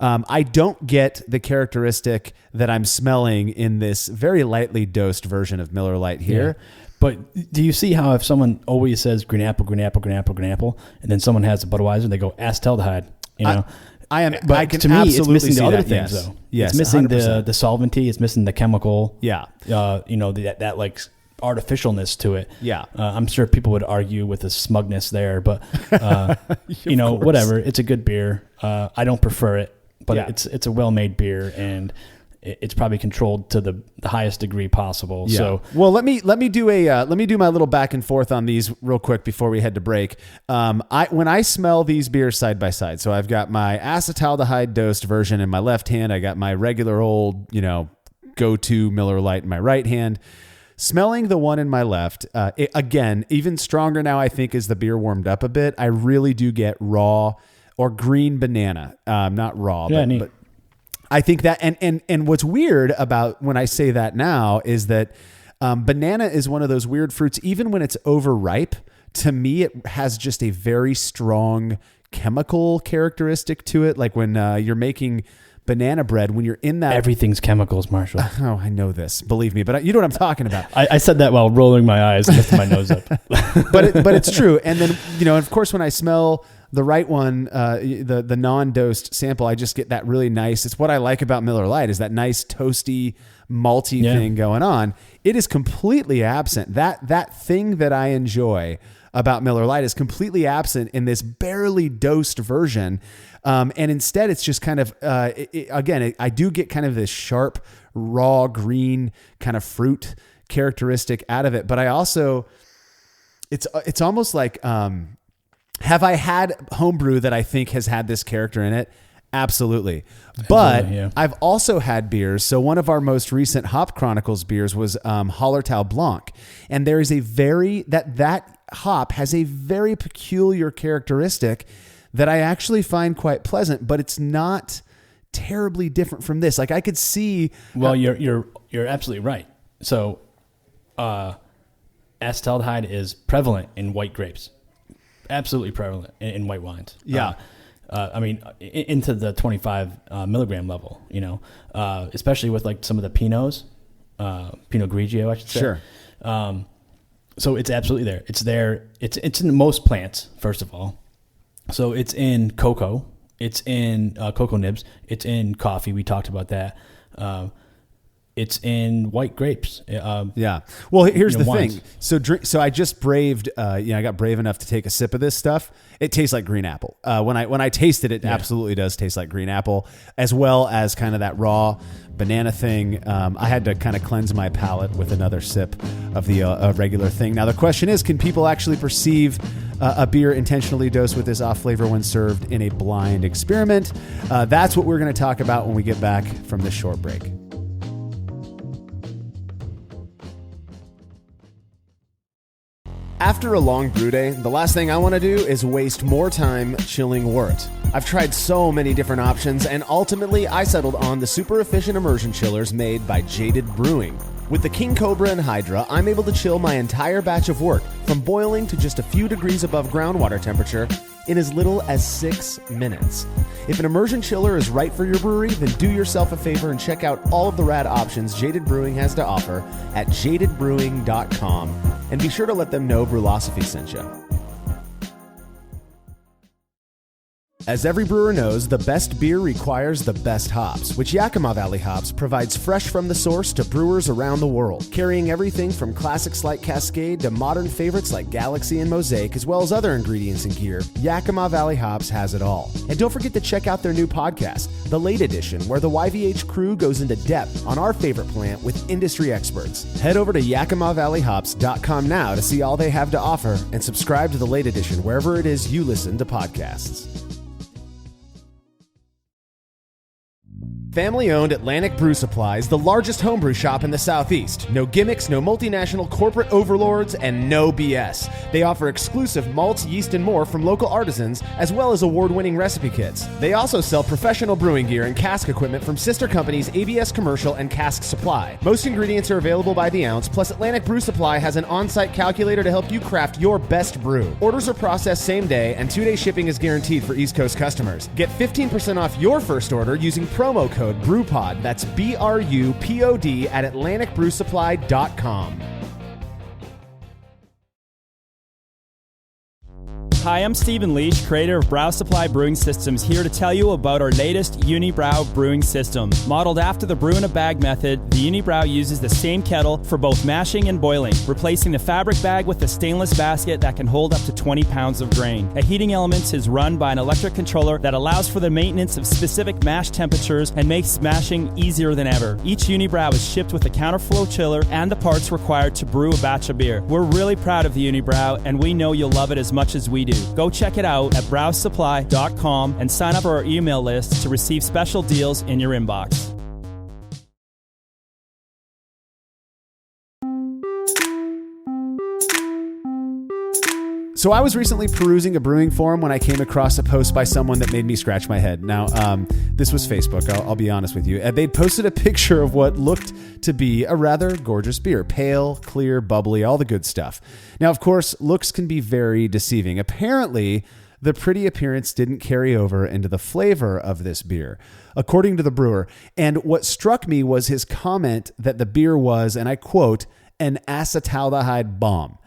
I don't get the characteristic that I'm smelling in this very lightly dosed version of Miller Lite here. Yeah. But do you see how if someone always says green apple, green apple, green apple, green apple, and then someone has a Budweiser, they go acetaldehyde, you know? But But I can to me, it's absolutely missing see the other that, things, yes. though. Yes, it's missing 100%. the solventy. It's missing the chemical. Yeah. That like artificialness to it. Yeah. I'm sure people would argue with the smugness there, but course. whatever. It's a good beer. I don't prefer it, but Yeah. it's a well-made beer, and it's probably controlled to the highest degree possible. Yeah. So, well, let me do my little back and forth on these real quick before we head to break. When I smell these beers side by side, so I've got my acetaldehyde dosed version in my left hand. I got my regular old, go-to Miller Lite in my right hand. Smelling the one in my left, again, even stronger now, I think, as the beer warmed up a bit. I really do get raw or green banana. Not raw, Yeah, neat. but I think that, and what's weird about when I say that now is that banana is one of those weird fruits, even when it's overripe, to me, it has just a very strong chemical characteristic to it. Like when you're making banana bread, when you're in that... everything's chemicals, Marshall. Oh, I know this. Believe me, but you know what I'm talking about. I said that while rolling my eyes and lifting my nose up. but it's true. And then, of course, when I smell the right one, the non-dosed sample, I just get that really nice. It's what I like about Miller Lite, is that nice toasty, malty thing going on. It is completely absent. That thing that I enjoy about Miller Lite is completely absent in this barely dosed version. And instead, it's just kind of, I do get kind of this sharp, raw, green kind of fruit characteristic out of it. But I also, it's almost like, have I had homebrew that I think has had this character in it? Absolutely. But yeah. I've also had beers. So one of our most recent Hop Chronicles beers was Hallertau Blanc. And there is that hop has a very peculiar characteristic that I actually find quite pleasant, but it's not terribly different from this. Like I could see... Well, you're absolutely right. So acetaldehyde is prevalent in white grapes. Absolutely prevalent in white wines. Yeah. Into the 25 milligram level, especially with like some of the Pinots, Pinot Grigio, I should say. Sure. So it's absolutely there. It's there. It's in most plants, first of all. So it's in cocoa. It's in cocoa nibs. It's in coffee. We talked about that. It's in white grapes. Yeah. Well, here's the wines. thing. So I just braved. I got brave enough to take a sip of this stuff. It tastes like green apple. When I tasted it, absolutely does taste like green apple, as well as kind of that raw banana thing. I had to kind of cleanse my palate with another sip of the regular thing. Now the question is, can people actually perceive a beer intentionally dosed with this off flavor when served in a blind experiment? That's what we're going to talk about when we get back from this short break. After a long brew day, the last thing I want to do is waste more time chilling wort. I've tried so many different options, and ultimately I settled on the super efficient immersion chillers made by Jaded Brewing. With the King Cobra and Hydra, I'm able to chill my entire batch of wort from boiling to just a few degrees above groundwater temperature in as little as 6 minutes. If an immersion chiller is right for your brewery, then do yourself a favor and check out all of the rad options Jaded Brewing has to offer at jadedbrewing.com. And be sure to let them know Brewlosophy sent you. As every brewer knows, the best beer requires the best hops, which Yakima Valley Hops provides fresh from the source to brewers around the world, carrying everything from classics like Cascade to modern favorites like Galaxy and Mosaic, as well as other ingredients and gear. Yakima Valley Hops has it all. And don't forget to check out their new podcast, The Late Edition, where the YVH crew goes into depth on our favorite plant with industry experts. Head over to YakimaValleyHops.com now to see all they have to offer and subscribe to The Late Edition wherever it is you listen to podcasts. Family-owned Atlantic Brew Supply is the largest homebrew shop in the Southeast. No gimmicks, no multinational corporate overlords, and no BS. They offer exclusive malts, yeast, and more from local artisans, as well as award-winning recipe kits. They also sell professional brewing gear and cask equipment from sister companies ABS Commercial and Cask Supply. Most ingredients are available by the ounce, plus Atlantic Brew Supply has an on-site calculator to help you craft your best brew. Orders are processed same day, and 2-day shipping is guaranteed for East Coast customers. Get 15% off your first order using promo code BREWPOD. That's BRUPOD at AtlanticBrewSupply.com. Hi, I'm Stephen Leach, creator of Brow Supply Brewing Systems, here to tell you about our latest Unibrow brewing system. Modeled after the brew-in-a-bag method, the Unibrow uses the same kettle for both mashing and boiling, replacing the fabric bag with a stainless basket that can hold up to 20 pounds of grain. A heating element is run by an electric controller that allows for the maintenance of specific mash temperatures and makes mashing easier than ever. Each Unibrow is shipped with a counterflow chiller and the parts required to brew a batch of beer. We're really proud of the Unibrow, and we know you'll love it as much as we do. Go check it out at browsupply.com and sign up for our email list to receive special deals in your inbox. So I was recently perusing a brewing forum when I came across a post by someone that made me scratch my head. Now, this was Facebook, I'll be honest with you. They'd posted a picture of what looked to be a rather gorgeous beer. Pale, clear, bubbly, all the good stuff. Now, of course, looks can be very deceiving. Apparently, the pretty appearance didn't carry over into the flavor of this beer, according to the brewer. And what struck me was his comment that the beer was, and I quote, an acetaldehyde bomb.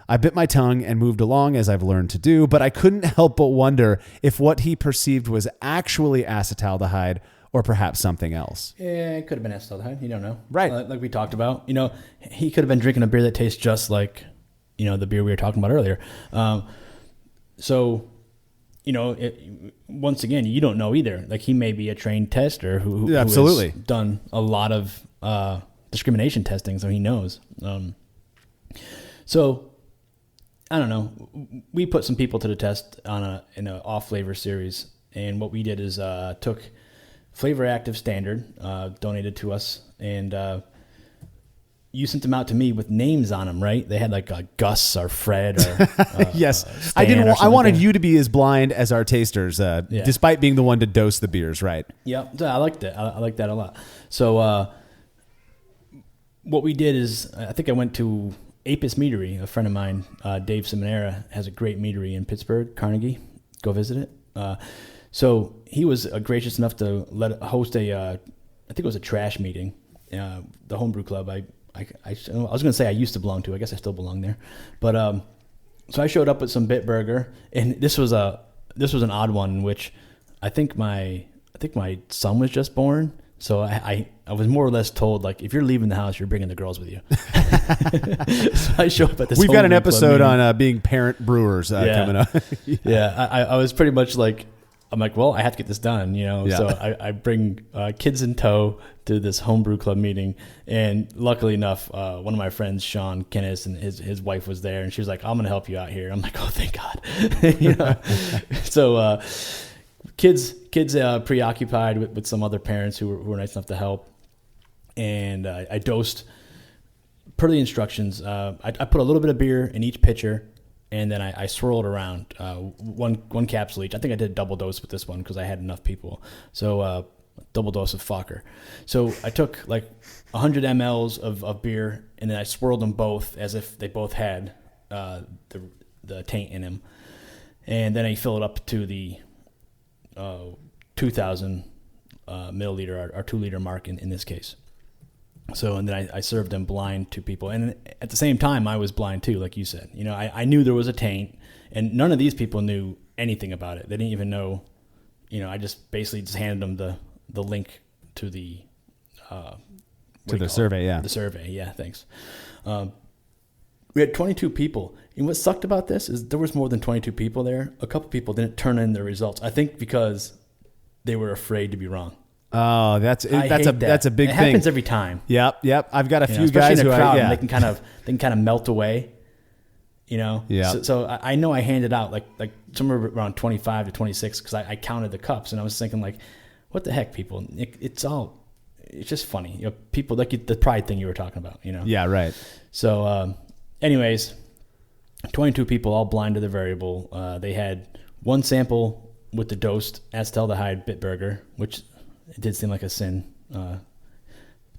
I bit my tongue and moved along as I've learned to do, but I couldn't help but wonder if what he perceived was actually acetaldehyde or perhaps something else. Yeah, it could have been acetaldehyde. You don't know. Right. Like we talked about. You know, he could have been drinking a beer that tastes just like, you know, the beer we were talking about earlier. So, you know, once again, you don't know either. Like, he may be a trained tester who absolutely has done a lot of discrimination testing, so he knows. So, I don't know. We put some people to the test in an off flavor series, and what we did is took Flavor Active Standard, donated to us, and you sent them out to me with names on them, right? They had like Gus or Fred or yes. Stan I wanted you to be as blind as our tasters, despite being the one to dose the beers, right? Yeah, I liked it. I liked that a lot. So what we did is, I think I went to Apis Meadery. A friend of mine, Dave Seminara, has a great meadery in Pittsburgh, Carnegie. Go visit it. So he was gracious enough to host I think it was a trash meeting, the homebrew club. I was going to say I used to belong to. I guess I still belong there. But so I showed up with some Bitburger, and this was an odd one in which I think my son was just born. So I was more or less told, like, if you're leaving the house, you're bringing the girls with you. So I show up at this. We've got an episode on being parent brewers coming up. Yeah, I was pretty much like, I'm like, well, I have to get this done, you know. Yeah. So I bring kids in tow to this homebrew club meeting, and luckily enough, one of my friends, Sean Kennis, and his wife was there, and she was like, I'm going to help you out here. I'm like, oh, thank God. You know? So kids preoccupied with some other parents who were nice enough to help, and I dosed per the instructions. I put a little bit of beer in each pitcher, and then I swirled around one capsule each. I think I did a double dose with this one because I had enough people. So double dose of Fokker. So I took like 100 mLs of beer, and then I swirled them both as if they both had the taint in them, and then I fill it up to the 2,000 milliliter, our 2 liter mark in this case. So, and then I served them blind to people. And at the same time, I was blind too, like you said. You know, I knew there was a taint, and none of these people knew anything about it. They didn't even know, you know, I just basically just handed them the link to the survey, yeah. The survey, yeah, thanks. We had 22 people. And what sucked about this is there was more than 22 people there. A couple people didn't turn in their results. I think because they were afraid to be wrong. Oh, that's a big thing. It happens every time. Yep. I've got a few especially guys in a who crowd, and they can kind of melt away. You know. Yeah. So I know I handed out like somewhere around 25 to 26 because I counted the cups, and I was thinking like, what the heck, people? It's just funny. People like the pride thing you were talking about. Yeah, right. So, anyways, 22 people all blind to the variable. They had one sample with the dosed acetaldehyde Bitburger, which it did seem like a sin,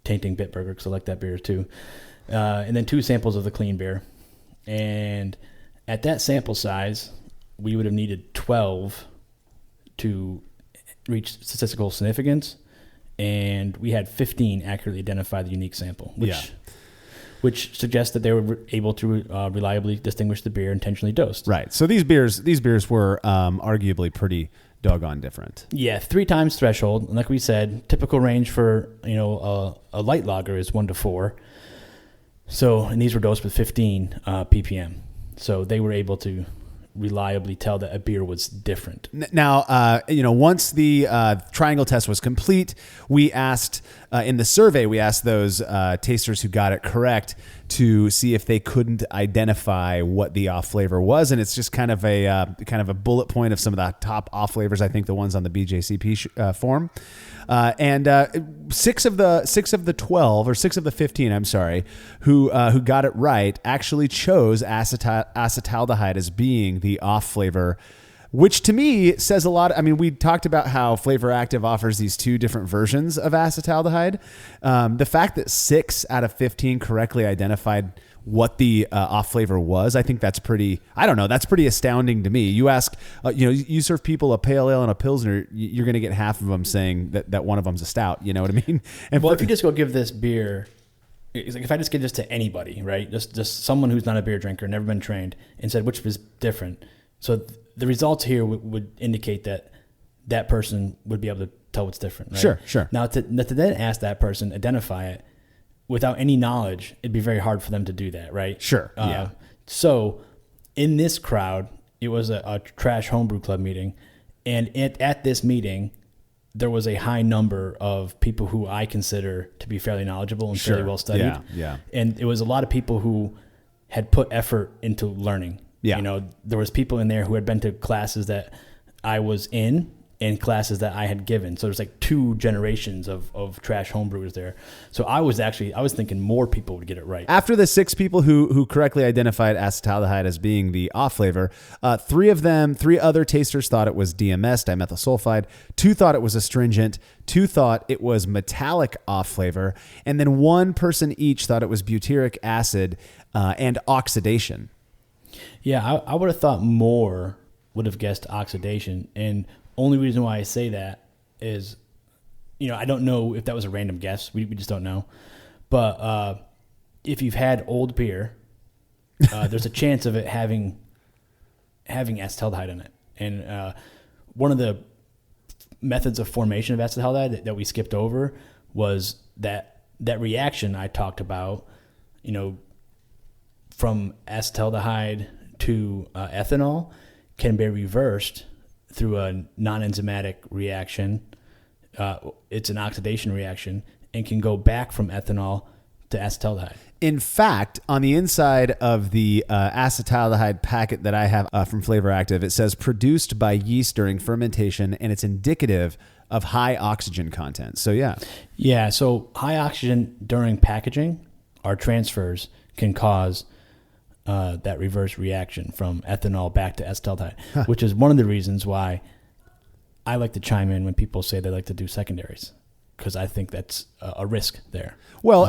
tainting Bitburger, because I like that beer too. And then 2 samples of the clean beer. And at that sample size, we would have needed 12 to reach statistical significance. And we had 15 accurately identify the unique sample, which suggests that they were able to reliably distinguish the beer intentionally dosed. Right. So these beers were arguably pretty doggone different. Yeah, 3 times threshold. And like we said, typical range for a light lager is 1 to 4. So, and these were dosed with 15 ppm. So they were able to reliably tell that a beer was different. Now, once the triangle test was complete, we asked in the survey, we asked those tasters who got it correct to see if they couldn't identify what the off flavor was, and it's just kind of a bullet point of some of the top off flavors. I think the ones on the BJCP form. And 6 of the 12 or 6 of the 15, I'm sorry, who got it right actually chose acetaldehyde as being the off flavor, which to me says a lot. I mean, we talked about how Flavor Active offers these 2 different versions of acetaldehyde. The fact that 6 out of 15 correctly identified what the off flavor was, I think that's pretty astounding to me. You ask, you serve people a pale ale and a Pilsner, you're going to get half of them saying that one of them's a stout. You know what I mean? And if you just go give this beer, it's like if I just give this to anybody, right? Just someone who's not a beer drinker, never been trained, and said which was different. So the results here would indicate that person would be able to tell what's different, right? Sure. Now to then ask that person, identify it, without any knowledge, it'd be very hard for them to do that, right? Sure. Yeah. So in this crowd, it was a trash homebrew club meeting. And at this meeting, there was a high number of people who I consider to be fairly knowledgeable and fairly well studied. Yeah. And it was a lot of people who had put effort into learning. Yeah. There was people in there who had been to classes that I was in and classes that I had given. So there's like 2 generations of trash homebrewers there. So I was thinking more people would get it right. After the 6 people who correctly identified acetaldehyde as being the off flavor, 3 other tasters thought it was DMS, dimethyl sulfide. 2 thought it was astringent. 2 thought it was metallic off flavor. And then 1 person each thought it was butyric acid and oxidation. Yeah, I would have thought more would have guessed oxidation. And only reason why I say that is, I don't know if that was a random guess. We just don't know. But if you've had old beer, there's a chance of it having acetaldehyde in it. And one of the methods of formation of acetaldehyde that we skipped over was that reaction I talked about, from acetaldehyde to ethanol can be reversed through a non-enzymatic reaction. It's an oxidation reaction and can go back from ethanol to acetaldehyde. In fact, on the inside of the acetaldehyde packet that I have from Flavor Active, it says produced by yeast during fermentation, and it's indicative of high oxygen content. So yeah. So high oxygen during packaging or transfers can cause that reverse reaction from ethanol back to acetaldehyde, which is one of the reasons why I like to chime in when people say they like to do secondaries, because I think that's a risk there. Well,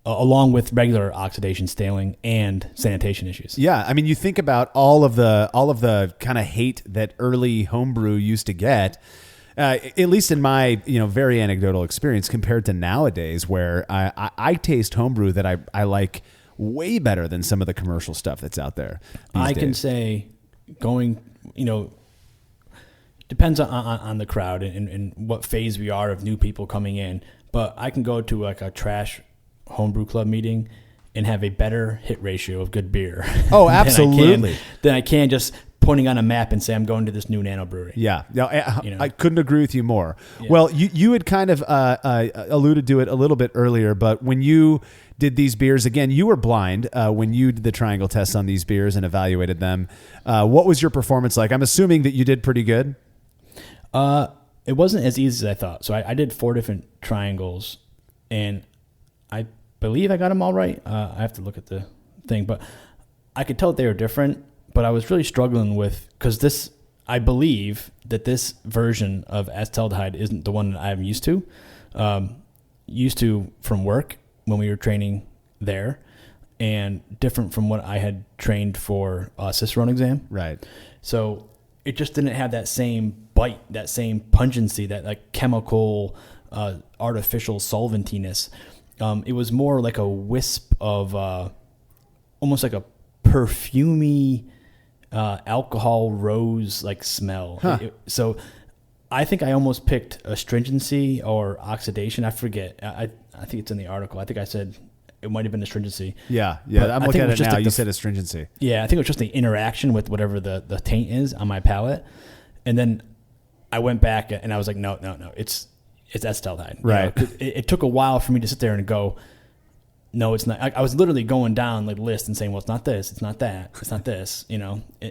along with regular oxidation, staling, and sanitation issues. Yeah, I mean, you think about all of the kind of hate that early homebrew used to get. At least in my very anecdotal experience, compared to nowadays, where I taste homebrew that I like way better than some of the commercial stuff that's out there these days. Can say depends on the crowd and what phase we are of new people coming in. But I can go to like a trash homebrew club meeting and have a better hit ratio of good beer. Oh, absolutely. than I can just pointing on a map and say I'm going to this new nano brewery. Yeah, I couldn't agree with you more. Yeah. Well, you had kind of alluded to it a little bit earlier, but when you did these beers, again, you were blind when you did the triangle test on these beers and evaluated them. What was your performance like? I'm assuming that you did pretty good. it wasn't as easy as I thought. So I did 4 different triangles, and I believe I got them all right. I have to look at the thing, but I could tell they were different. But I was really struggling with, because I believe that this version of acetaldehyde isn't the one that I'm used to. From work when we were training there, and different from what I had trained for a Cicerone exam. Right. So it just didn't have that same bite, that same pungency, that like chemical, artificial solventiness. It was more like a wisp of almost like a perfumey alcohol rose like smell. Huh. So I think I almost picked astringency or oxidation. I forget. I think it's in the article. I think I said it might have been astringency. Yeah. But I'm I looking think at it was it just now. like You said astringency. Yeah, I think it was just the interaction with whatever the taint is on my palate. And then I went back and I was like, no, it's acetaldehyde. Right. It took a while for me to sit there and go, no, it's not. I was literally going down like the list and saying, well, it's not this, it's not that, it's not this,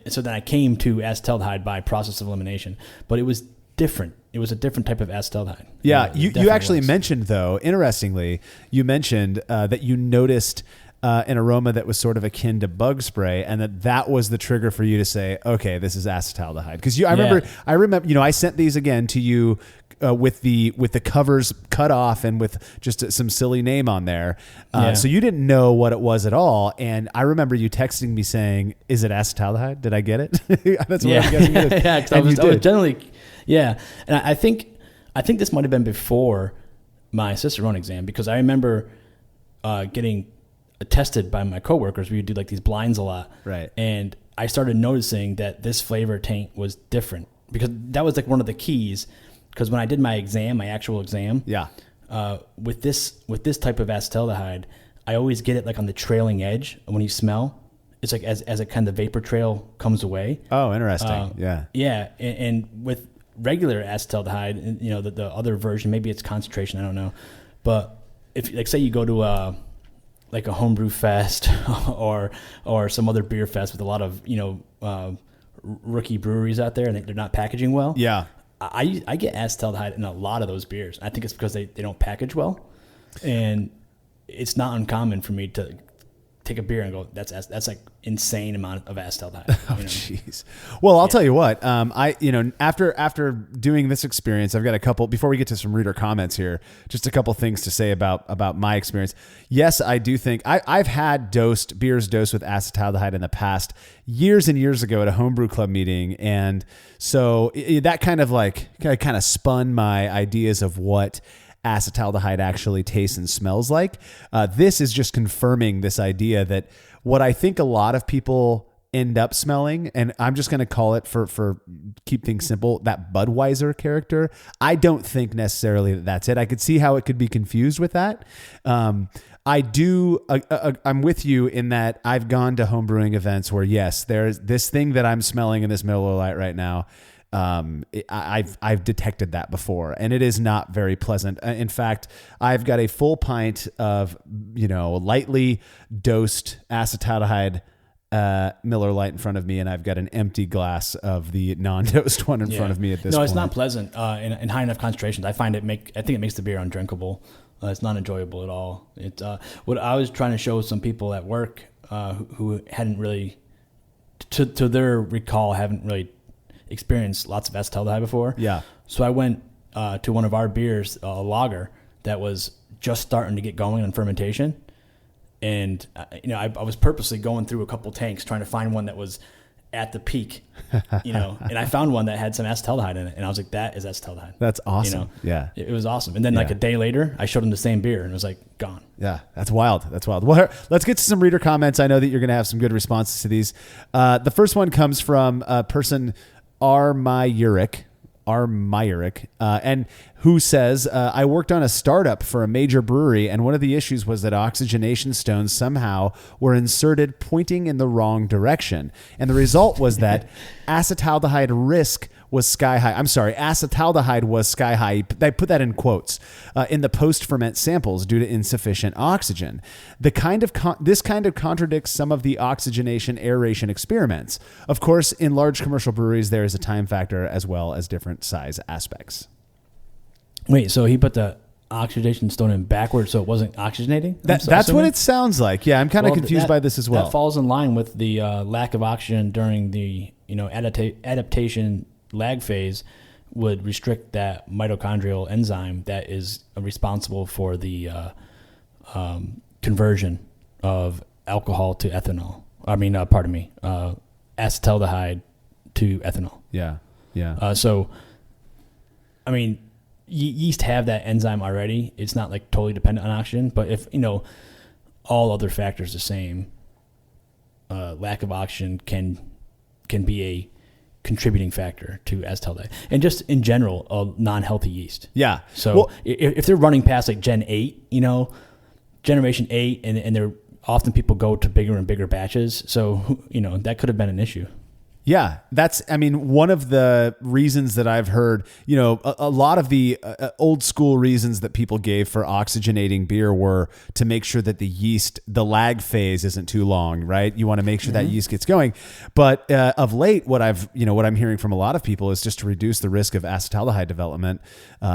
So then I came to acetaldehyde by process of elimination, but it was different. It was a different type of acetaldehyde. Yeah, It you definitely actually was. mentioned, though, interestingly, that you noticed an aroma that was sort of akin to bug spray, and that was the trigger for you to say, okay, this is acetaldehyde. Because I remember, I sent these again to you with the covers cut off and with just some silly name on there. So you didn't know what it was at all. And I remember you texting me saying, is it acetaldehyde? Did I get it? That's what I'm guessing it is. Yeah, because I was generally, and I think this might have been before my Cicerone exam, because I remember getting tested by my coworkers. We would do like these blinds a lot. Right. And I started noticing that this flavor taint was different, because that was like one of the keys. Because when I did my exam, my actual exam, with this type of acetaldehyde, I always get it like on the trailing edge when you smell. It's like as it kind of vapor trail comes away. Oh, interesting. Yeah, and with regular acetaldehyde, the other version, maybe it's concentration, I don't know. But if like say you go to a homebrew fest or some other beer fest with a lot of rookie breweries out there, and they're not packaging well. Yeah. I get acetaldehyde in a lot of those beers. I think it's because they don't package well, and it's not uncommon for me to take a beer and go, that's like insane amount of acetaldehyde. Oh, jeez. Well, I'll tell you what. After doing this experience, I've got a couple. Before we get to some reader comments here, just a couple things to say about my experience. Yes, I do think I've had beers dosed with acetaldehyde in the past, years and years ago at a homebrew club meeting, and so that kind of spun my ideas of what acetaldehyde actually tastes and smells like. This is just confirming this idea that what I think a lot of people end up smelling, and I'm just going to call it for keep things simple, that Budweiser character. I don't think necessarily that's it. I could see how it could be confused with that. I do. I'm with you in that I've gone to homebrewing events where yes, there's this thing that I'm smelling in this Miller Lite right now. I've detected that before, and it is not very pleasant. In fact, I've got a full pint of, lightly dosed acetaldehyde Miller Lite in front of me, and I've got an empty glass of the non-dosed one in front of me at this point. No, it's not pleasant in high enough concentrations. I think it makes the beer undrinkable. It's not enjoyable at all. What I was trying to show some people at work who hadn't really, to their recall, haven't really experienced lots of acetaldehyde before. Yeah. So I went to one of our beers, a lager that was just starting to get going on fermentation, and I was purposely going through a couple tanks trying to find one that was at the peak, and I found one that had some acetaldehyde in it, and I was like, that is acetaldehyde. That's awesome. Yeah. It was awesome. And then like a day later, I showed him the same beer, and it was like gone. Yeah, that's wild. Well, let's get to some reader comments. I know that you're going to have some good responses to these. The first one comes from a person, Myrick, and who says, I worked on a startup for a major brewery, and one of the issues was that oxygenation stones somehow were inserted pointing in the wrong direction. And the result was that acetaldehyde was sky high. I'm sorry, acetaldehyde was sky high. I put that in quotes in the post-ferment samples due to insufficient oxygen. This kind of contradicts some of the oxygenation aeration experiments. Of course, in large commercial breweries, there is a time factor as well as different size aspects. Wait, so he put the oxidation stone in backwards so it wasn't oxygenating? That's what it sounds like. Yeah, I'm kind of confused by this as well. That falls in line with the lack of oxygen during the adaptation lag phase would restrict that mitochondrial enzyme that is responsible for the conversion of alcohol to ethanol. Acetaldehyde to ethanol. Yeah, yeah. So, I mean, yeast have that enzyme already. It's not like totally dependent on oxygen, but if, all other factors the same, lack of oxygen can be a contributing factor to acetaldehyde. And just in general, a non-healthy yeast. Yeah. So if they're running past like Gen 8, Generation 8, and they're often people go to bigger and bigger batches. So, that could have been an issue. Yeah, that's, one of the reasons that I've heard, a lot of the old school reasons that people gave for oxygenating beer were to make sure that the lag phase isn't too long, right? You want to make sure that yeast gets going. But of late, what I'm hearing from a lot of people is just to reduce the risk of acetaldehyde development,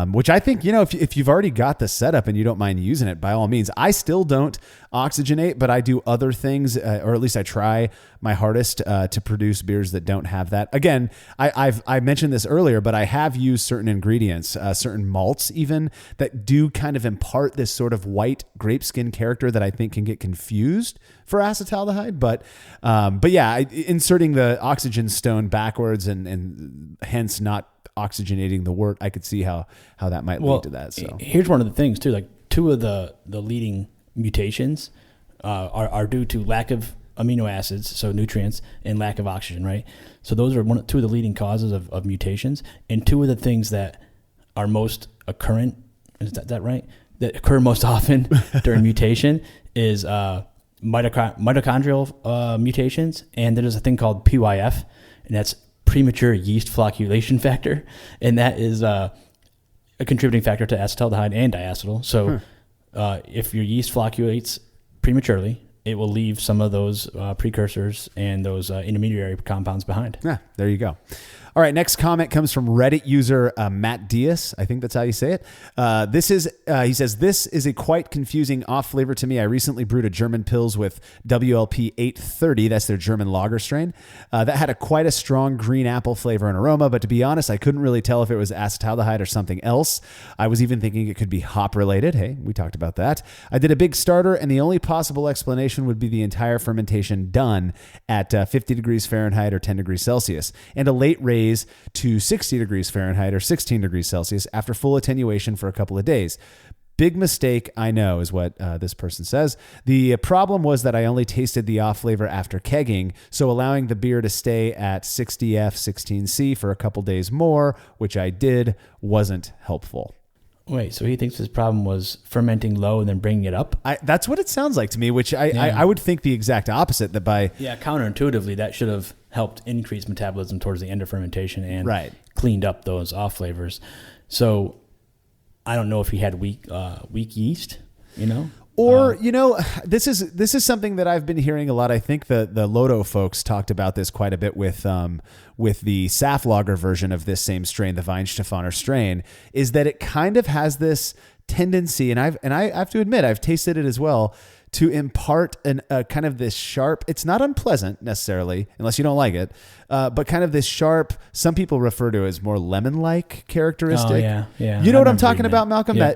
which I think, if you've already got the setup and you don't mind using it, by all means. I still don't oxygenate, but I do other things, or at least I try my hardest to produce beers that don't have that. Again, I mentioned this earlier, but I have used certain ingredients, certain malts even, that do kind of impart this sort of white grape skin character that I think can get confused for acetaldehyde. But yeah, inserting the oxygen stone backwards and hence not oxygenating the wort, I could see how that might lead to that. So here's one of the things too, like two of the leading mutations are due to lack of amino acids, so nutrients, and lack of oxygen, right? So those are two of the leading causes of mutations, and two of the things that are most occurrent, is that right? That occur most often during mutation is mitochondrial mutations, and there's a thing called PYF, and that's premature yeast flocculation factor, and that is a contributing factor to acetaldehyde and diacetyl. So if your yeast flocculates prematurely, it will leave some of those precursors and those intermediary compounds behind. Yeah, there you go. All right, next comment comes from Reddit user Matt Diaz. I think that's how you say it. He says, this is a quite confusing off flavor to me. I recently brewed a German Pils with WLP 830. That's their German lager strain. That had quite a strong green apple flavor and aroma, but to be honest, I couldn't really tell if it was acetaldehyde or something else. I was even thinking it could be hop related. Hey, we talked about that. I did a big starter, and the only possible explanation would be the entire fermentation done at 50 degrees Fahrenheit or 10 degrees Celsius, and a late raise to 60 degrees Fahrenheit or 16 degrees Celsius after full attenuation for a couple of days. Big mistake, I know, is what this person says. The problem was that I only tasted the off flavor after kegging, so allowing the beer to stay at 60F, 16C for a couple days more, which I did, wasn't helpful. Wait, so he thinks his problem was fermenting low and then bringing it up? That's what it sounds like to me, which I would think the exact opposite, that by... Yeah, counterintuitively, that should have helped increase metabolism towards the end of fermentation and cleaned up those off flavors. So I don't know if he had weak yeast, Or, this is something that I've been hearing a lot. I think the Lodo folks talked about this quite a bit with the Saflager version of this same strain, the Weihenstephaner strain, is that it kind of has this tendency, and I have to admit, I've tasted it as well, to impart a kind of this sharp, it's not unpleasant necessarily, unless you don't like it, but kind of this sharp, some people refer to as more lemon-like characteristic. Oh, yeah. You know what I'm talking about, Malcolm? Yeah. I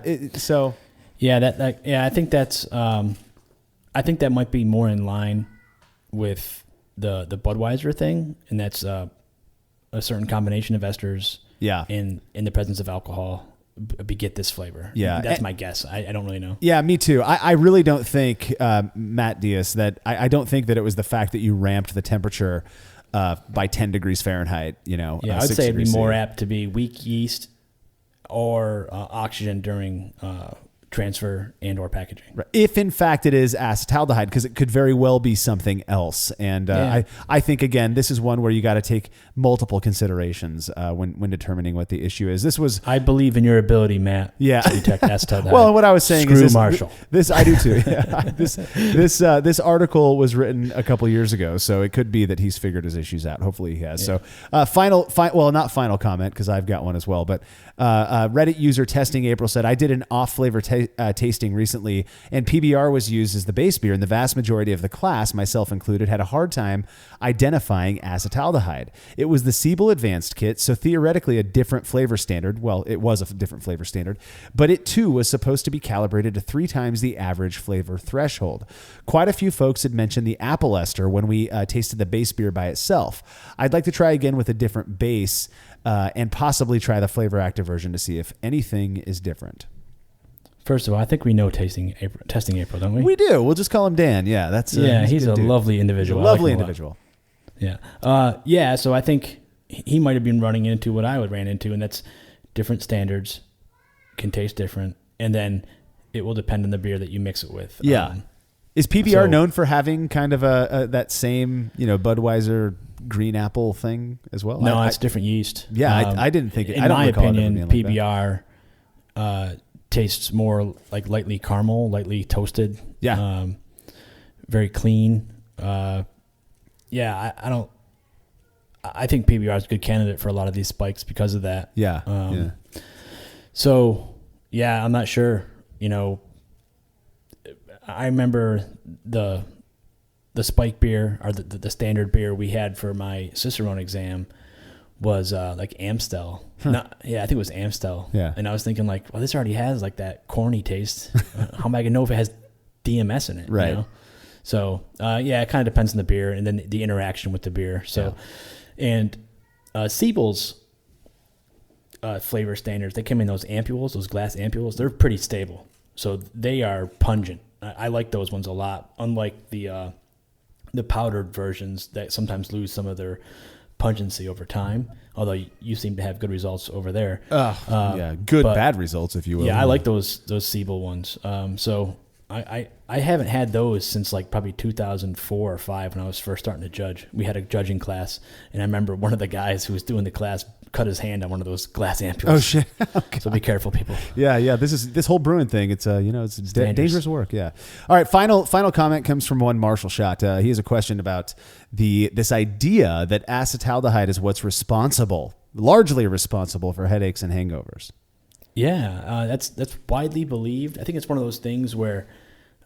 think that's. I think that might be more in line with the Budweiser thing, and that's a certain combination of esters. Yeah. In the presence of alcohol, beget this flavor. Yeah, that's my guess. I don't really know. Yeah, me too. I really don't think, Matt Diaz, that I don't think that it was the fact that you ramped the temperature by 10 degrees Fahrenheit. Yeah, I would say it'd be more apt to be weak yeast or oxygen during transfer and or packaging. Right. If in fact it is acetaldehyde, because it could very well be something else. And I think, again, this is one where you got to take multiple considerations when determining what the issue is. I believe in your ability, Matt, Yeah. to detect acetaldehyde. Well, what I was saying Screw is this, Marshall. this I do too. Yeah. This article was written a couple years ago, so it could be that he's figured his issues out. Hopefully he has. Yeah. So not final comment, because I've got one as well, but Reddit user Testing April said, I did an off-flavor tasting recently, and PBR was used as the base beer, and the vast majority of the class, myself included, had a hard time identifying acetaldehyde. It was the Siebel Advanced kit, so theoretically a different flavor standard. Well, it was a different flavor standard, but it too was supposed to be calibrated to 3 times the average flavor threshold. Quite a few folks had mentioned the apple ester when we tasted the base beer by itself. I'd like to try again with a different base and possibly try the flavor active version to see if anything is different. First of all, I think we know testing April, don't we? We do. We'll just call him Dan. Yeah, he's a dude. lovely individual. He's a lovely I like him a lot. individual. Yeah. So I think he might have been running into what I would ran into, and that's different standards can taste different, and then it will depend on the beer that you mix it with. Yeah. Is PBR known for having kind of a that same, Budweiser green apple thing as well? No, it's different yeast. Yeah, I didn't think it. In I don't my recall it ever opinion, being like PBR tastes more like lightly caramel, lightly toasted. Yeah. Very clean. I think PBR is a good candidate for a lot of these spikes because of that. Yeah. So, I'm not sure. I remember the spike beer or the standard beer we had for my Cicerone exam was like Amstel. I think it was Amstel. Yeah. And I was thinking like, well, this already has like that corny taste. How am I gonna know if it has DMS in it? Right. You know? So it kind of depends on the beer and then the interaction with the beer. So, and Siebel's flavor standards, they come in those ampules, those glass ampules. They're pretty stable, so they are pungent. I like those ones a lot. Unlike the powdered versions that sometimes lose some of their pungency over time. Although you seem to have good results over there. Bad results, if you will. Yeah, I like those Siebel ones. So I haven't had those since like probably 2004 or 5 when I was first starting to judge. We had a judging class, and I remember one of the guys who was doing the class cut his hand on one of those glass ampules. Oh shit! So be careful, people. Yeah. This whole brewing thing. It's it's dangerous work. Yeah. All right. Final comment comes from one Marshall Shot. He has a question about this idea that acetaldehyde is what's largely responsible for headaches and hangovers. Yeah, that's widely believed. I think it's one of those things where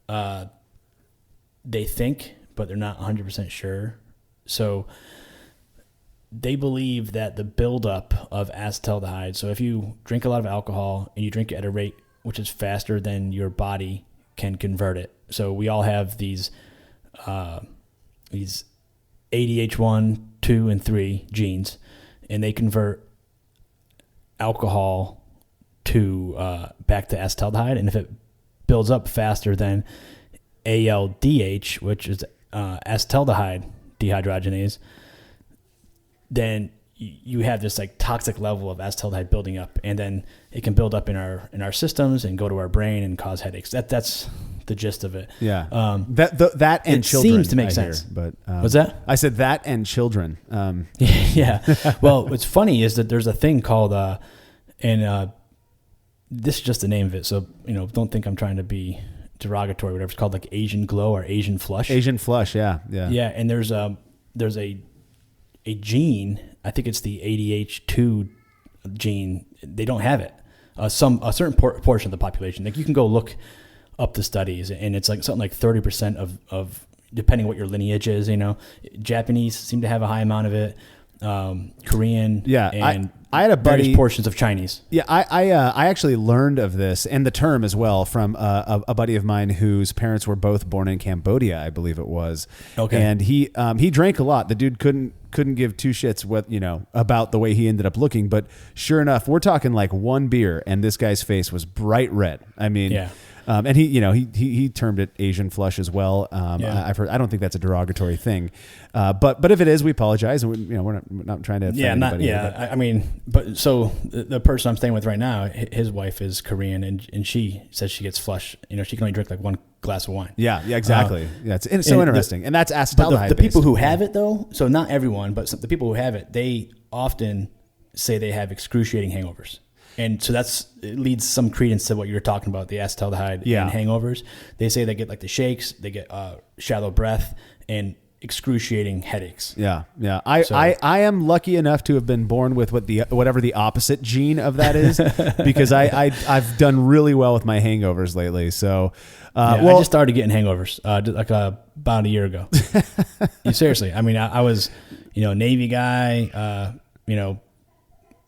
they think, but they're not 100% sure. So they believe that the buildup of acetaldehyde, so if you drink a lot of alcohol and you drink it at a rate which is faster than your body can convert it. So we all have these ADH1, 2, and 3 genes, and they convert alcohol to back to acetaldehyde, and if it builds up faster than ALDH, which is acetaldehyde dehydrogenase, then you have this like toxic level of acetaldehyde building up, and then it can build up in our systems and go to our brain and cause headaches. That's the gist of it. Yeah. That and it children seems to make sense. But what's that? I said that and children. Yeah. Well, what's funny is that there's a thing called this is just the name of it, so don't think I'm trying to be derogatory. Whatever, it's called like Asian glow or Asian flush. Asian flush. Yeah. And there's a gene. I think it's the ADH2 gene. They don't have it. A certain portion of the population. Like you can go look up the studies, and it's like something like 30% of depending what your lineage is. Japanese seem to have a high amount of it. Korean. Yeah. And I had a buddy. Various portions of Chinese. Yeah, I actually learned of this and the term as well from a buddy of mine whose parents were both born in Cambodia, I believe it was. Okay. And he drank a lot. The dude couldn't give two shits about the way he ended up looking. But sure enough, we're talking like one beer, and this guy's face was bright red. I mean, yeah. And he termed it Asian flush as well. I've heard. I don't think that's a derogatory thing, but if it is, we apologize. And we're not trying to offend anybody. I mean, but so the person I'm staying with right now, his wife is Korean, and she says she gets flush. She can only drink like one glass of wine. Yeah, exactly. It's so interesting, and that's acetaldehyde. The people who have it though, so not everyone, but the people who have it, they often say they have excruciating hangovers. And so it leads some credence to what you were talking about, the acetaldehyde and hangovers. They say they get like the shakes, they get shallow breath, and excruciating headaches. Yeah. I am lucky enough to have been born with whatever the opposite gene of that is, because I've done really well with my hangovers lately. So, I just started getting hangovers about a year ago. Seriously, I mean, I was, Navy guy.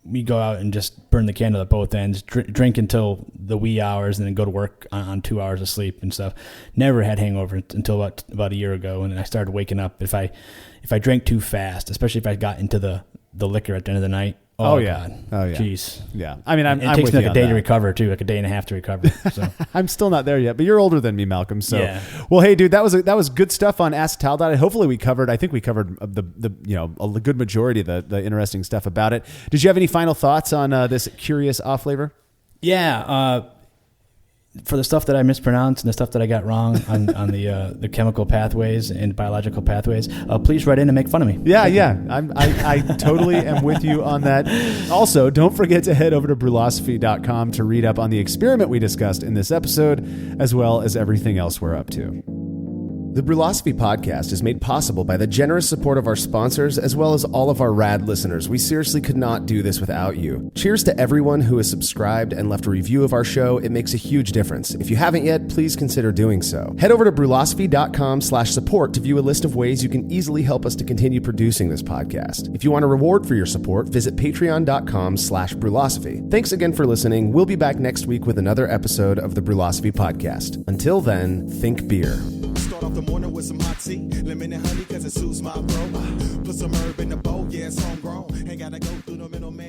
We go out and just burn the candle at both ends, drink until the wee hours, and then go to work on 2 hours of sleep and stuff. Never had hangover until about a year ago, and then I started waking up. If I drank too fast, especially if I got into the liquor at the end of the night. Oh yeah. Jeez. Yeah. I mean, it takes me like a day to recover too, like a day and a half to recover. So I'm still not there yet, but you're older than me, Malcolm. So, well, hey, dude, that was good stuff on acetaldehyde. Hopefully, we covered a good majority of the interesting stuff about it. Did you have any final thoughts on this curious off flavor? Yeah. For the stuff that I mispronounced and the stuff that I got wrong on the chemical pathways and biological pathways, please write in and make fun of me. Yeah. I totally am with you on that. Also, don't forget to head over to brulosophy.com to read up on the experiment we discussed in this episode, as well as everything else we're up to. The Brulosophy podcast is made possible by the generous support of our sponsors, as well as all of our rad listeners. We seriously could not do this without you. Cheers to everyone who has subscribed and left a review of our show. It makes a huge difference. If you haven't yet, please consider doing so. Head over to brulosophy.com/support to view a list of ways you can easily help us to continue producing this podcast. If you want a reward for your support, visit patreon.com/brulosophy. Thanks again for listening. We'll be back next week with another episode of the Brulosophy podcast. Until then, think beer. Start off the morning with some hot tea, lemon and honey, cause it suits my bro. Put some herb in the bowl, yeah, it's homegrown. Ain't gotta go through the middleman.